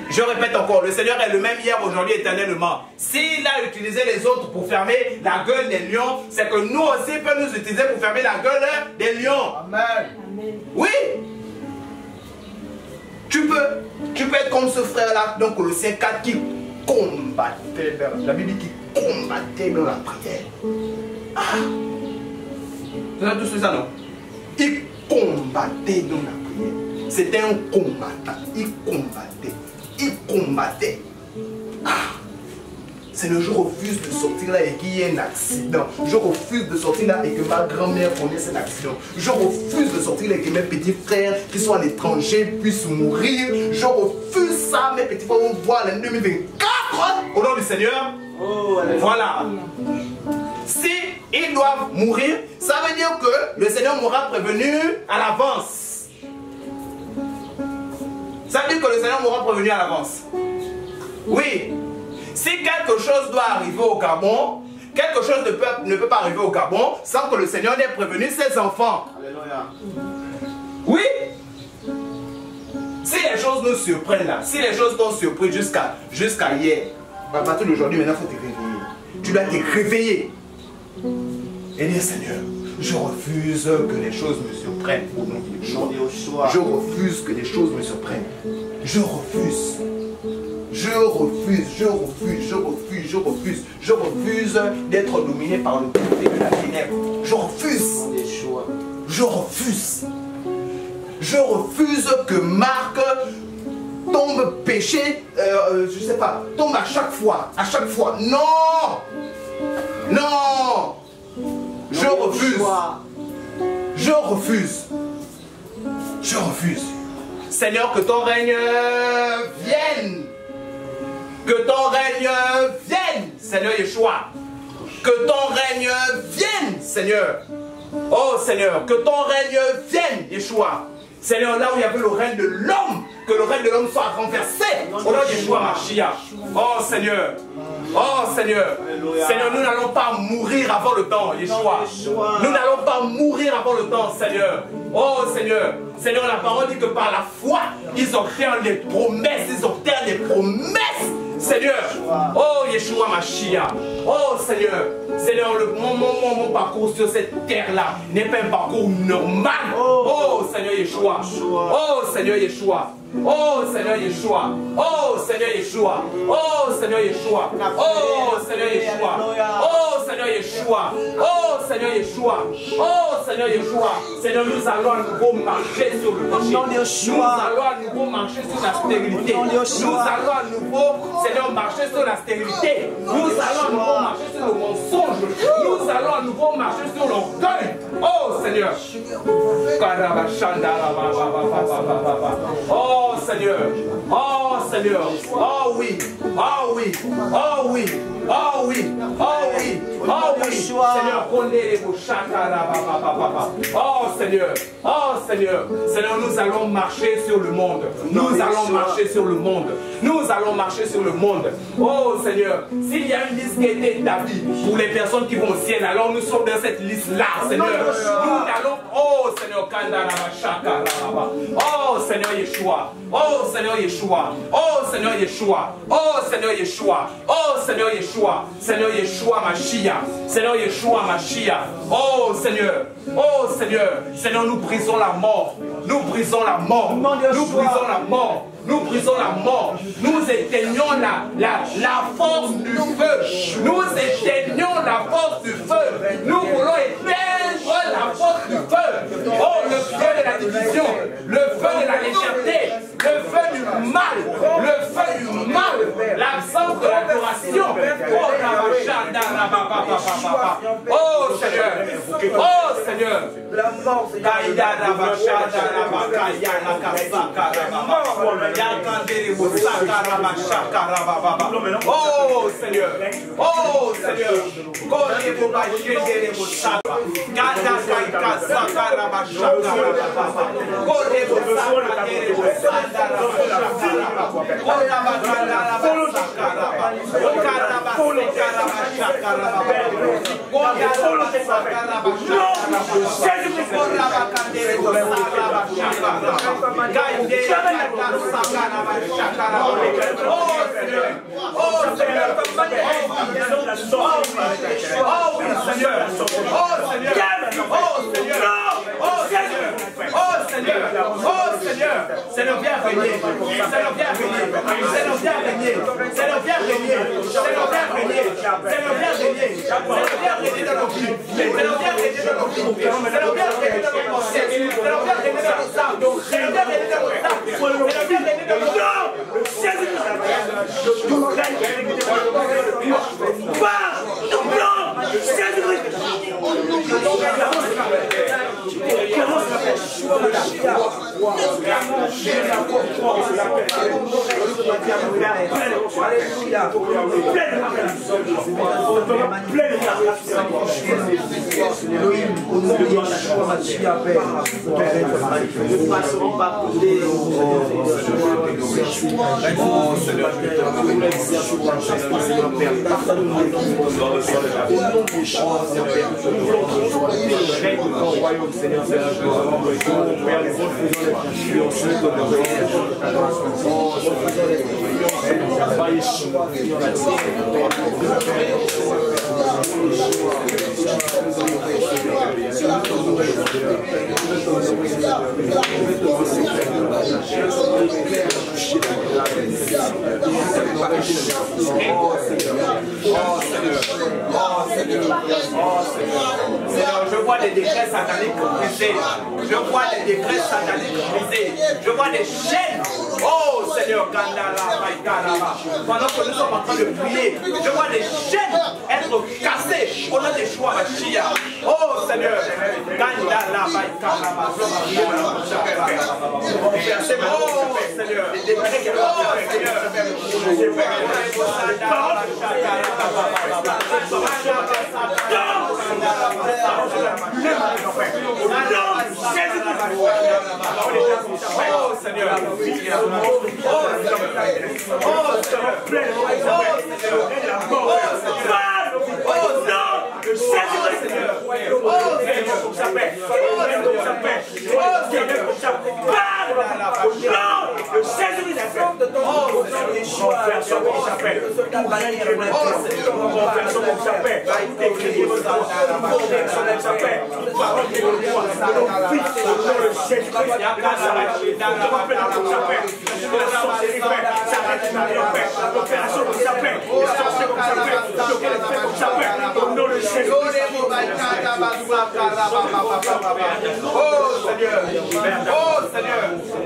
Je répète encore, le Seigneur est le même hier, aujourd'hui, éternellement. S'il a utilisé les autres pour fermer la gueule des lions, c'est que nous aussi peut nous utiliser pour fermer la gueule des lions. Amen. Oui. Tu peux être comme ce frère-là, donc Colossiens 4, qui combattait, la Bible dit qu'il combattait dans la prière. Ah. Tu as tous ça, non? Il combattait dans la prière. C'était un combattant. Il combattait. Il combattait. Ah. Seigneur, je refuse de sortir là et qu'il y ait un accident. Je refuse de sortir là et que ma grand-mère connaisse un accident. Je refuse de sortir là et que mes petits frères qui sont à l'étranger puissent mourir. Je refuse ça. Mes petits frères vont voir l'année 2024 au nom du Seigneur. Oh, voilà. Si ils doivent mourir, ça veut dire que le Seigneur m'aura prévenu à l'avance. Ça veut dire que le Seigneur m'aura prévenu à l'avance. Oui. Si quelque chose doit arriver au Gabon, quelque chose ne peut pas arriver au Gabon sans que le Seigneur n'ait prévenu ses enfants. Alléluia. Oui. Si les choses nous surprennent là, si les choses t'ont surpris jusqu'à hier, à partir d'aujourd'hui, maintenant, il faut te réveiller. Tu dois te réveiller. Et dire, Seigneur, je refuse que les choses me surprennent au nom de Yeshua. Je refuse que les choses me surprennent. Je refuse. Je refuse, je refuse, je refuse, je refuse. Je refuse d'être dominé par le côté de la ténèbre. Je refuse. Je refuse. Je refuse que Marc tombe péché, je sais pas, tombe à chaque fois. Non! Non! Je refuse. Je refuse. Je refuse. Seigneur, que ton règne vienne. Que ton règne vienne, Seigneur Yeshua. Que ton règne vienne, Seigneur. Oh Seigneur, que ton règne vienne, Yeshua. Seigneur, là où il y avait le règne de l'homme, que le règne de l'homme soit renversé. Au nom de Yeshua Mashiach. Oh Seigneur. Oh Seigneur. Seigneur, nous n'allons pas mourir avant le temps, Yeshua. Nous n'allons pas mourir avant le temps, Seigneur. Oh Seigneur. Seigneur, la parole dit que par la foi, ils obtiennent des promesses. Ils obtiennent des promesses. Seigneur, oh Yeshua Mashiach, oh Seigneur, Seigneur, mon parcours sur cette terre-là n'est pas un parcours normal. Oh Seigneur Yeshua, oh Seigneur Yeshua, oh Seigneur Yeshua, oh Seigneur Yeshua, oh Seigneur Yeshua, oh Seigneur Yeshua, oh Seigneur Yeshua, oh Seigneur Yeshua, oh Seigneur Yeshua. Seigneur, nous allons à nouveau marcher sur le péché. Nous allons à nouveau marcher sur la stérilité. Nous allons à nouveau, Seigneur, marcher sur la stérilité. Nous allons à nouveau marcher sur le mensonge. Nous allons à nouveau marcher sur l'orgueil. Oh Seigneur. Oh Seigneur. Oh Seigneur. Oh oui. Oh oui. Oh oui. Oh oui. Oh oui. Oh oui. Seigneur, oh Seigneur. Oh Seigneur. Seigneur, nous allons marcher sur le monde. Nous allons marcher sur le monde. Nous allons marcher sur le monde. Oh Seigneur, s'il y a une liste qui a été établie pour les personnes qui vont au ciel, alors nous sommes dans cette liste-là, Seigneur. Nous allons, oh Seigneur, oh Seigneur Yeshua, oh Seigneur Yeshua, oh Seigneur Yeshua, oh Seigneur Yeshua, oh Seigneur Yeshua, Seigneur Yeshua Mashiach, Seigneur Yeshua Mashiach, oh Seigneur, oh Seigneur, Seigneur, nous brisons la mort, nous brisons la mort, nous brisons la mort. Nous brisons la mort. Nous éteignons la force du feu. Nous éteignons la force du feu. Nous voulons éteindre la force du feu. Oh, le feu de la division, le feu de la légèreté, le feu du mal, le feu du mal, l'absence de l'adoration. Oh Seigneur, oh Seigneur. Oh Seigneur, oh Seigneur, Seigneur, viens régner. Seigneur, viens régner. Seigneur, viens régner. Seigneur, viens régner. Seigneur, viens régner. Seigneur, viens régner. Seigneur, viens régner dans nos vies. Seigneur, viens régner dans nos vies. Seigneur, viens régner dans nos pensées. Seigneur, viens régner dans nos âmes. Seigneur, viens régner dans nos âmes. Seigneur, viens régner dans nos âmes. Seigneur, je vois des décrets sataniques brisés. Je vois des décrets sataniques brisés. Je vois des chaînes. Oh Seigneur, pendant que nous sommes en train de prier, je vois des chaînes être cassées au nom de Yeshua Mashiach. Oh Seigneur,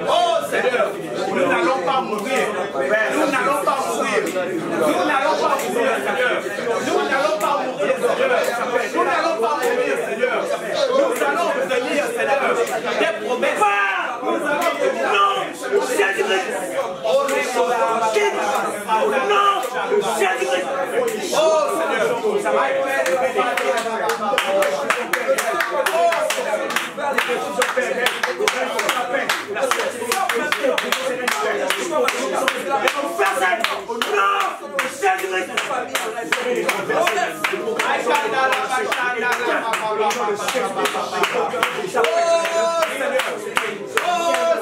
Oh Seigneur, nous n'allons pas mourir. Nous n'allons pas mourir. Nous n'allons pas mourir, Seigneur. Nous n'allons pas mourir, Seigneur. Nous n'allons pas mourir, Seigneur. Nous allons obtenir, Seigneur, des promesses. Nous allons obtenir. Non, Jésus-Christ. Oh Jésus-Christ. Oh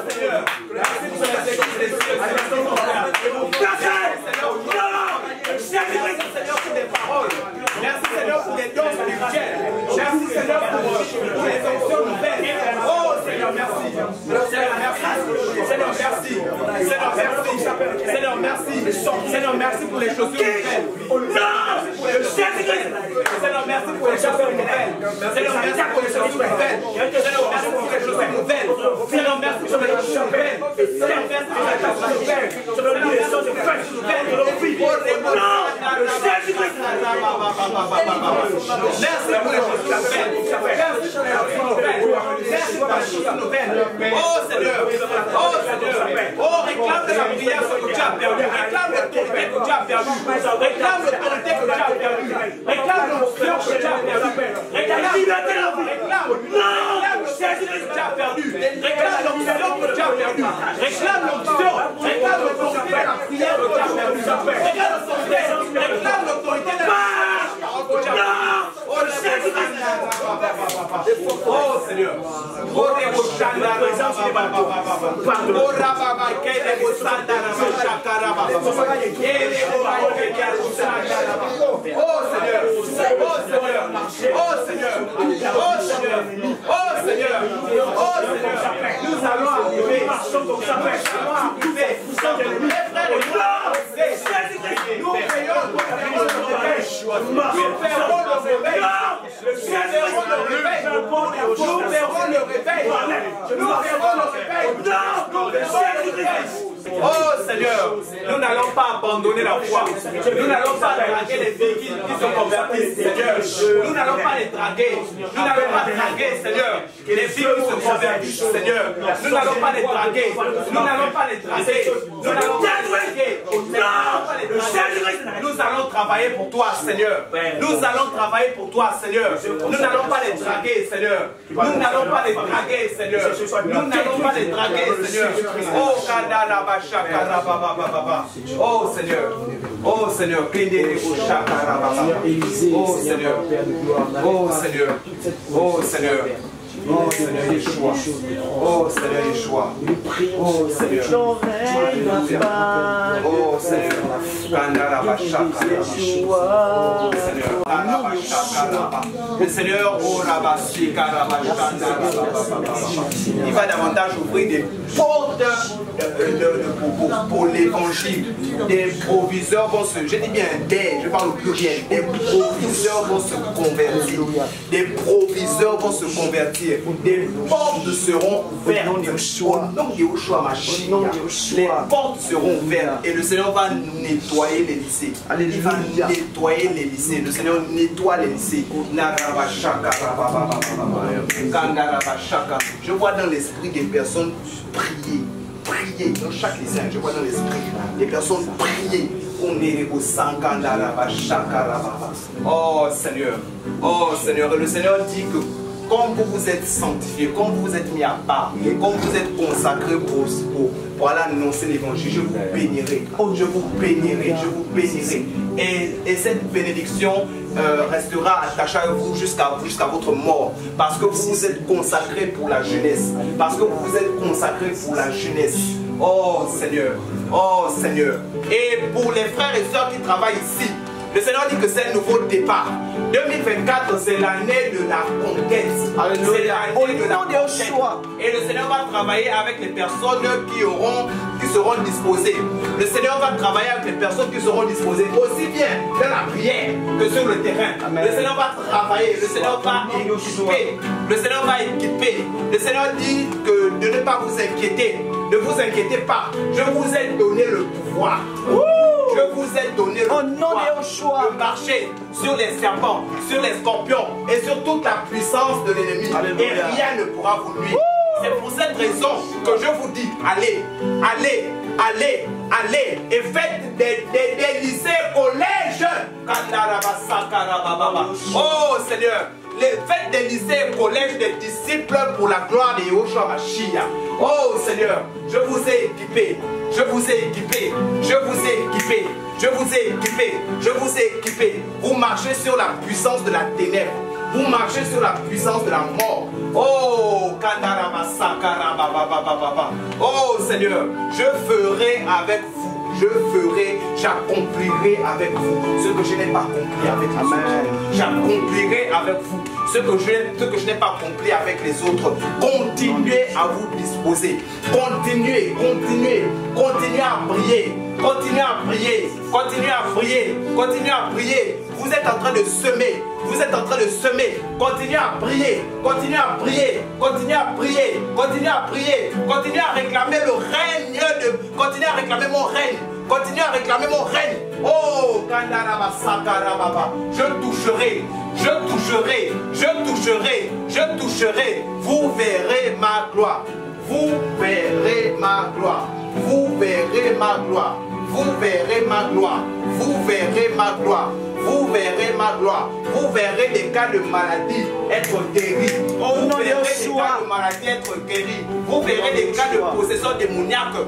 Seigneur. Merci Seigneur pour les dons spirituels. Merci Seigneur pour les fonctions nouvelles. Oh Seigneur, merci. Seigneur, merci. Seigneur, merci. Seigneur, merci. Seigneur, merci. Seigneur, merci pour les chaussures nouvelles. Seigneur, merci pour les chaussures nouvelles. Seigneur, merci pour les chaussures nouvelles. Seigneur, merci pour les chaussures nouvelles. Seigneur, merci pour les chaussures nouvelles. Seigneur, merci pour les chaussures nouvelles. Seigneur, merci pour les chaussures nouvelles. Merci pour les choses nouvelles. Merci pour les choses nouvelles. Oh Seigneur. Oh Seigneur. Oh, réclame de la prière ce que tu as perdu. Réclame l'autorité que tu as perdu. Réclame l'autorité que tu as perdu. Réclame l'onction que tu as perdu. Réclame la liberté de la vie. Réclame l'onction que tu as perdu. Réclame l'onction que tu as perdu. Réclame l'onction. Réclame l'autorité de la prière que tu as perdu. Réclame l'autorité de la prière. Oh Seigneur. Nous allons arriver. Nous oh Seigneur, nous n'allons pas abandonner la foi. Nous n'allons pas draguer les filles qui sont converties, Seigneur. Nous n'allons pas les draguer. Nous n'allons pas draguer, Seigneur, les filles qui se convertissent, Seigneur. Nous n'allons pas les draguer. Nous n'allons pas les draguer. Nous n'allons pas les draguer. Nous allons travailler pour toi, Seigneur. Nous allons travailler pour toi, Seigneur. Nous n'allons pas les draguer, Seigneur. Nous n'allons pas les draguer, Seigneur. Nous n'allons pas les draguer, Seigneur. Oh, oh Seigneur. Oh Seigneur. Oh Seigneur. Oh Seigneur. Oh Seigneur. Oh Seigneur Yeshua. Oh Seigneur Yeshua. Oh Seigneur. Oh Seigneur. Le Seigneur, il va davantage ouvrir des portes pour l'évangile. Des proviseurs vont se, je dis bien je parle au pluriel, des proviseurs vont se convertir. Des proviseurs vont se convertir. Des portes seront ouvertes. Au nom de Yeshua Mashiach, les portes seront ouvertes et le Seigneur va nettoyer les lycées. Il va nettoyer les lycées. Le Seigneur nettoie les lycées. Je vois dans l'esprit des personnes prier dans chaque lycée. Je vois dans l'esprit des personnes prier. Oh Seigneur, oh Seigneur, et le Seigneur dit que comme vous vous êtes sanctifiés, comme vous vous êtes mis à part, comme vous êtes consacrés pour aller annoncer l'évangile, je vous bénirai, je vous bénirai, je vous bénirai. Et cette bénédiction restera attachée à vous jusqu'à votre mort, parce que vous vous êtes consacrés pour la jeunesse, parce que vous vous êtes consacrés pour la jeunesse. Oh Seigneur, oh Seigneur. Et pour les frères et sœurs qui travaillent ici, le Seigneur dit que c'est un nouveau départ. 2024, c'est l'année de la conquête. C'est l'année de la conquête. Et le Seigneur va travailler avec les personnes qui seront disposées. Le Seigneur va travailler avec les personnes qui seront disposées, aussi bien dans la prière que sur le terrain. Amen. Le Seigneur va travailler, le Seigneur va équiper. Le Seigneur va équiper. Le Seigneur dit que de ne pas vous inquiéter. Ne vous inquiétez pas. Je vous ai donné le pouvoir. Je vous ai donné le pouvoir de marcher sur les serpents, sur les scorpions et sur toute la puissance de l'ennemi. Et rien ne pourra vous nuire. C'est pour cette raison que je vous dis, allez, allez, allez, allez et faites des lycées, collèges. Oh Seigneur, faites des lycées, collèges, des disciples pour la gloire de Yeshua Mashiach. Oh Seigneur, je vous ai équipé, je vous ai équipé, je vous ai équipé, je vous ai équipé, je vous ai équipé. Vous marchez sur la puissance de la ténèbre. Vous marchez sur la puissance de la mort. Oh, oh Seigneur, je ferai avec vous. Je ferai, j'accomplirai avec vous ce que je n'ai pas accompli avec les autres. J'accomplirai avec vous ce que je n'ai pas accompli avec les autres. Continuez à vous disposer. Continuez, continuez, continuez à prier. Continuez à prier. Continuez à prier. Continuez à prier. Vous êtes en train de semer. Vous êtes en train de semer. Continuez à prier. Continuez à prier. Continuez à prier. Continuez à prier. Continuez à réclamer le règne de. Continuez à réclamer mon règne. Continuez à réclamer mon règne. Oh, je toucherai. Je toucherai. Je toucherai. Je toucherai. Vous verrez ma gloire. Vous verrez ma gloire. Vous verrez ma gloire. Vous verrez ma gloire. Vous verrez ma gloire. Vous verrez ma gloire. Vous verrez des cas de maladie être guéris. Vous verrez des cas de maladie être guéris. Vous verrez des cas de possession démoniaque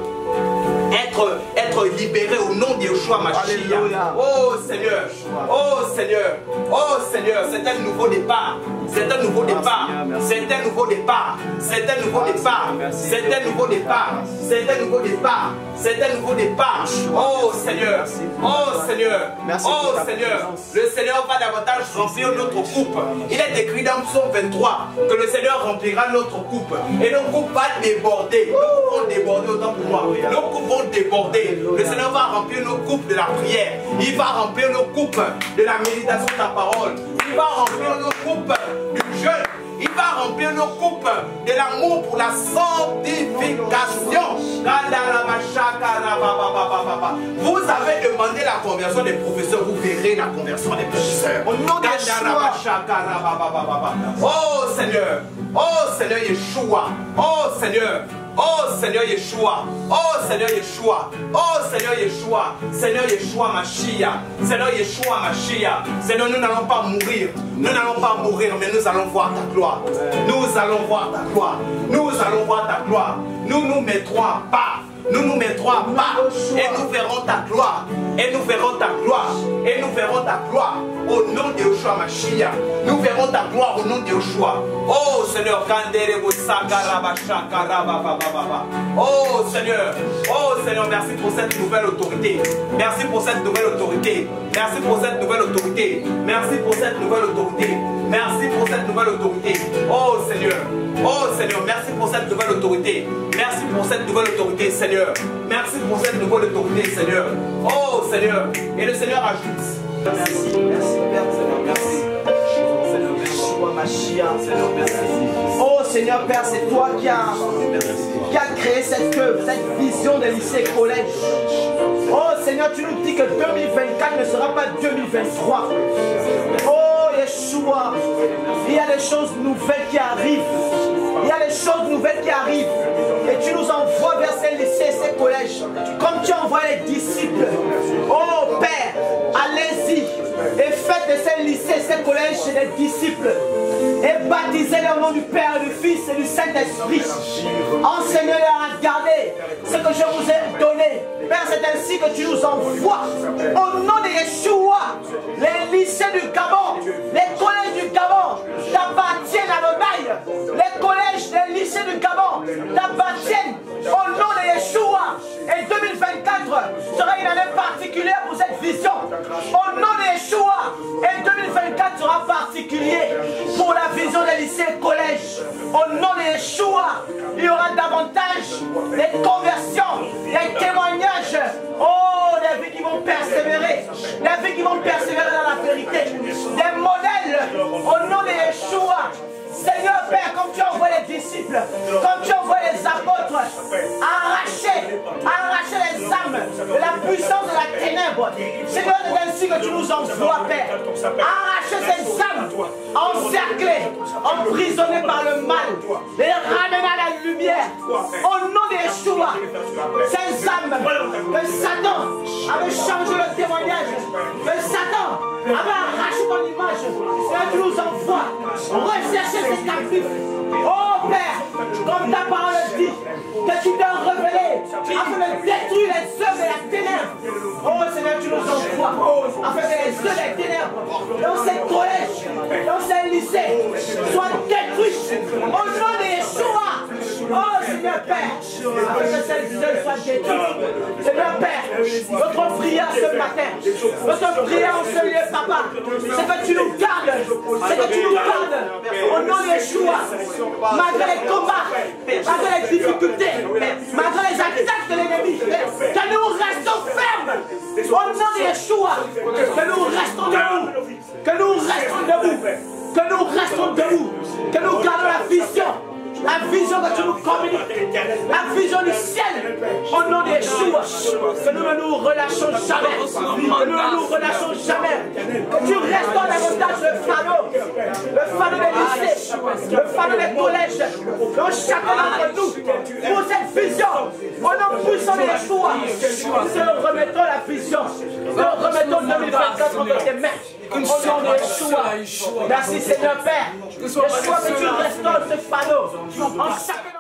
être libérés au nom de Yeshua Mashiach. Oh Seigneur, oh Seigneur, oh Seigneur, c'est un nouveau départ. C'est un nouveau départ. C'est un nouveau départ. C'est un nouveau départ. C'est un nouveau départ. C'est un nouveau départ. C'est un nouveau départ. Oh Seigneur. Oh Seigneur. Oh Seigneur. Le Seigneur va davantage remplir notre coupe. Il est écrit dans Psaume 23 que le Seigneur remplira notre coupe. Et nos coupes vont déborder. Nos coupes vont déborder autant pour moi. Nos coupes vont déborder. Le Seigneur va remplir nos coupes de la prière. Il va remplir nos coupes de la méditation de ta parole. Il va remplir nos coupes du jeûne. Il va remplir nos coupes de l'amour pour la sanctification. Vous avez demandé la conversion des professeurs, vous verrez la conversion des professeurs. Au nom de Yeshua. Oh Seigneur, oh Seigneur Yeshua, oh Seigneur. Oh Seigneur Yeshua, oh Seigneur Yeshua, oh Seigneur Yeshua, Seigneur Yeshua Mashiach, Seigneur Yeshua Mashiach. Seigneur, nous n'allons pas mourir, nous n'allons pas mourir, mais nous allons voir ta gloire. Nous allons voir ta gloire, nous allons voir ta gloire. Nous nous mettrons à part, nous nous mettrons à part et nous verrons ta gloire, et nous verrons ta gloire, et nous verrons ta gloire. au nom de Yeshua Mashiach. Nous verrons ta gloire au nom de Yeshua. Oh Seigneur, oh Seigneur, merci pour cette nouvelle autorité. Merci pour cette nouvelle autorité. Merci pour cette nouvelle autorité. Merci pour cette nouvelle autorité. Merci pour cette nouvelle autorité. Oh Seigneur, merci pour cette nouvelle autorité. Merci pour cette nouvelle autorité, Seigneur. Merci pour cette nouvelle autorité, Seigneur. Oh Seigneur. Et le Seigneur ajoute. Merci, merci Père, Seigneur, merci. Seigneur, merci. Seigneur, merci. Oh Seigneur Père, c'est toi qui as créé cette œuvre, cette vision des lycées et collèges. Oh Seigneur, tu nous dis que 2024 ne sera pas 2023. Oh Yeshua, il y a des choses nouvelles qui arrivent. Il y a des choses nouvelles qui arrivent. Et tu nous envoies vers ces lycées et ces collèges. Comme tu envoies les disciples. Oh Père, allez-y. Et faites de ces lycées et ces collèges des disciples. Et baptisez-les au nom du Père, du Fils et du Saint-Esprit. Enseignez-les à garder ce que je vous ai donné. Père, c'est ainsi que tu nous envoies. Au nom de Yeshua, les lycées du Gabon, les collèges du Gabon t'appartiennent à l'Onaï. Les collèges, les lycées du Gabon t'appartiennent au nom de Yeshua. Et 2024 sera une année particulière pour cette vision. Au nom de Yeshua. Et 2024 sera particulier pour la vision des lycées et collèges. Au nom de Yeshua, il y aura davantage des conversions, des témoignages. Oh, des vies qui vont persévérer. Des vies qui vont persévérer dans la vérité. Des modèles au nom de Yeshua. Seigneur Père, comme tu envoies les disciples, comme tu envoies les apôtres, arracher les âmes de la puissance de la ténèbre. Seigneur, c'est ainsi que tu nous envoies, Père. Arracher ces âmes encerclées, emprisonnées par le mal, les ramener à la lumière. Au nom de Yeshua, ces âmes que Satan avait changé le témoignage, que Satan avait arraché ton image. Seigneur, tu nous envoies rechercher ces captifs. Oh Père, comme ta parole dit, que tu t'es révélé afin de détruire les œuvres de la ténèbre. Oh Seigneur, tu nous envoies afin que les œuvres des ténèbres dans ces collèges, dans ces lycées soient détruites au nom de Yeshua. Oh Seigneur Père, afin que ces œuvres soient détruites. Seigneur Père, notre prière ce matin, notre prière en ce lieu, Papa, c'est que tu nous gardes, c'est que tu nous gardes au nom de Yeshua, malgré les combats, malgré les difficultés, malgré les attaques de l'ennemi, que nous restons fermes au nom de Yeshua, que nous restons debout, que nous restons debout, que nous restons debout, que nous gardons la vision que tu nous communiques, la vision du ciel, au nom de Yeshua, que nous ne nous relâchons jamais, que nous ne nous relâchons jamais, que tu restaures davantage le fardeau des lycées, le fardeau des collèges, dans chacun d'entre nous, pour cette vision, au nom puissant de Yeshua, nous remettons la vision, nous remettons 2024 entre tes mains, au nom de Yeshua. Merci Seigneur Père, Yeshua, que tu restaures ce fardeau en chacun.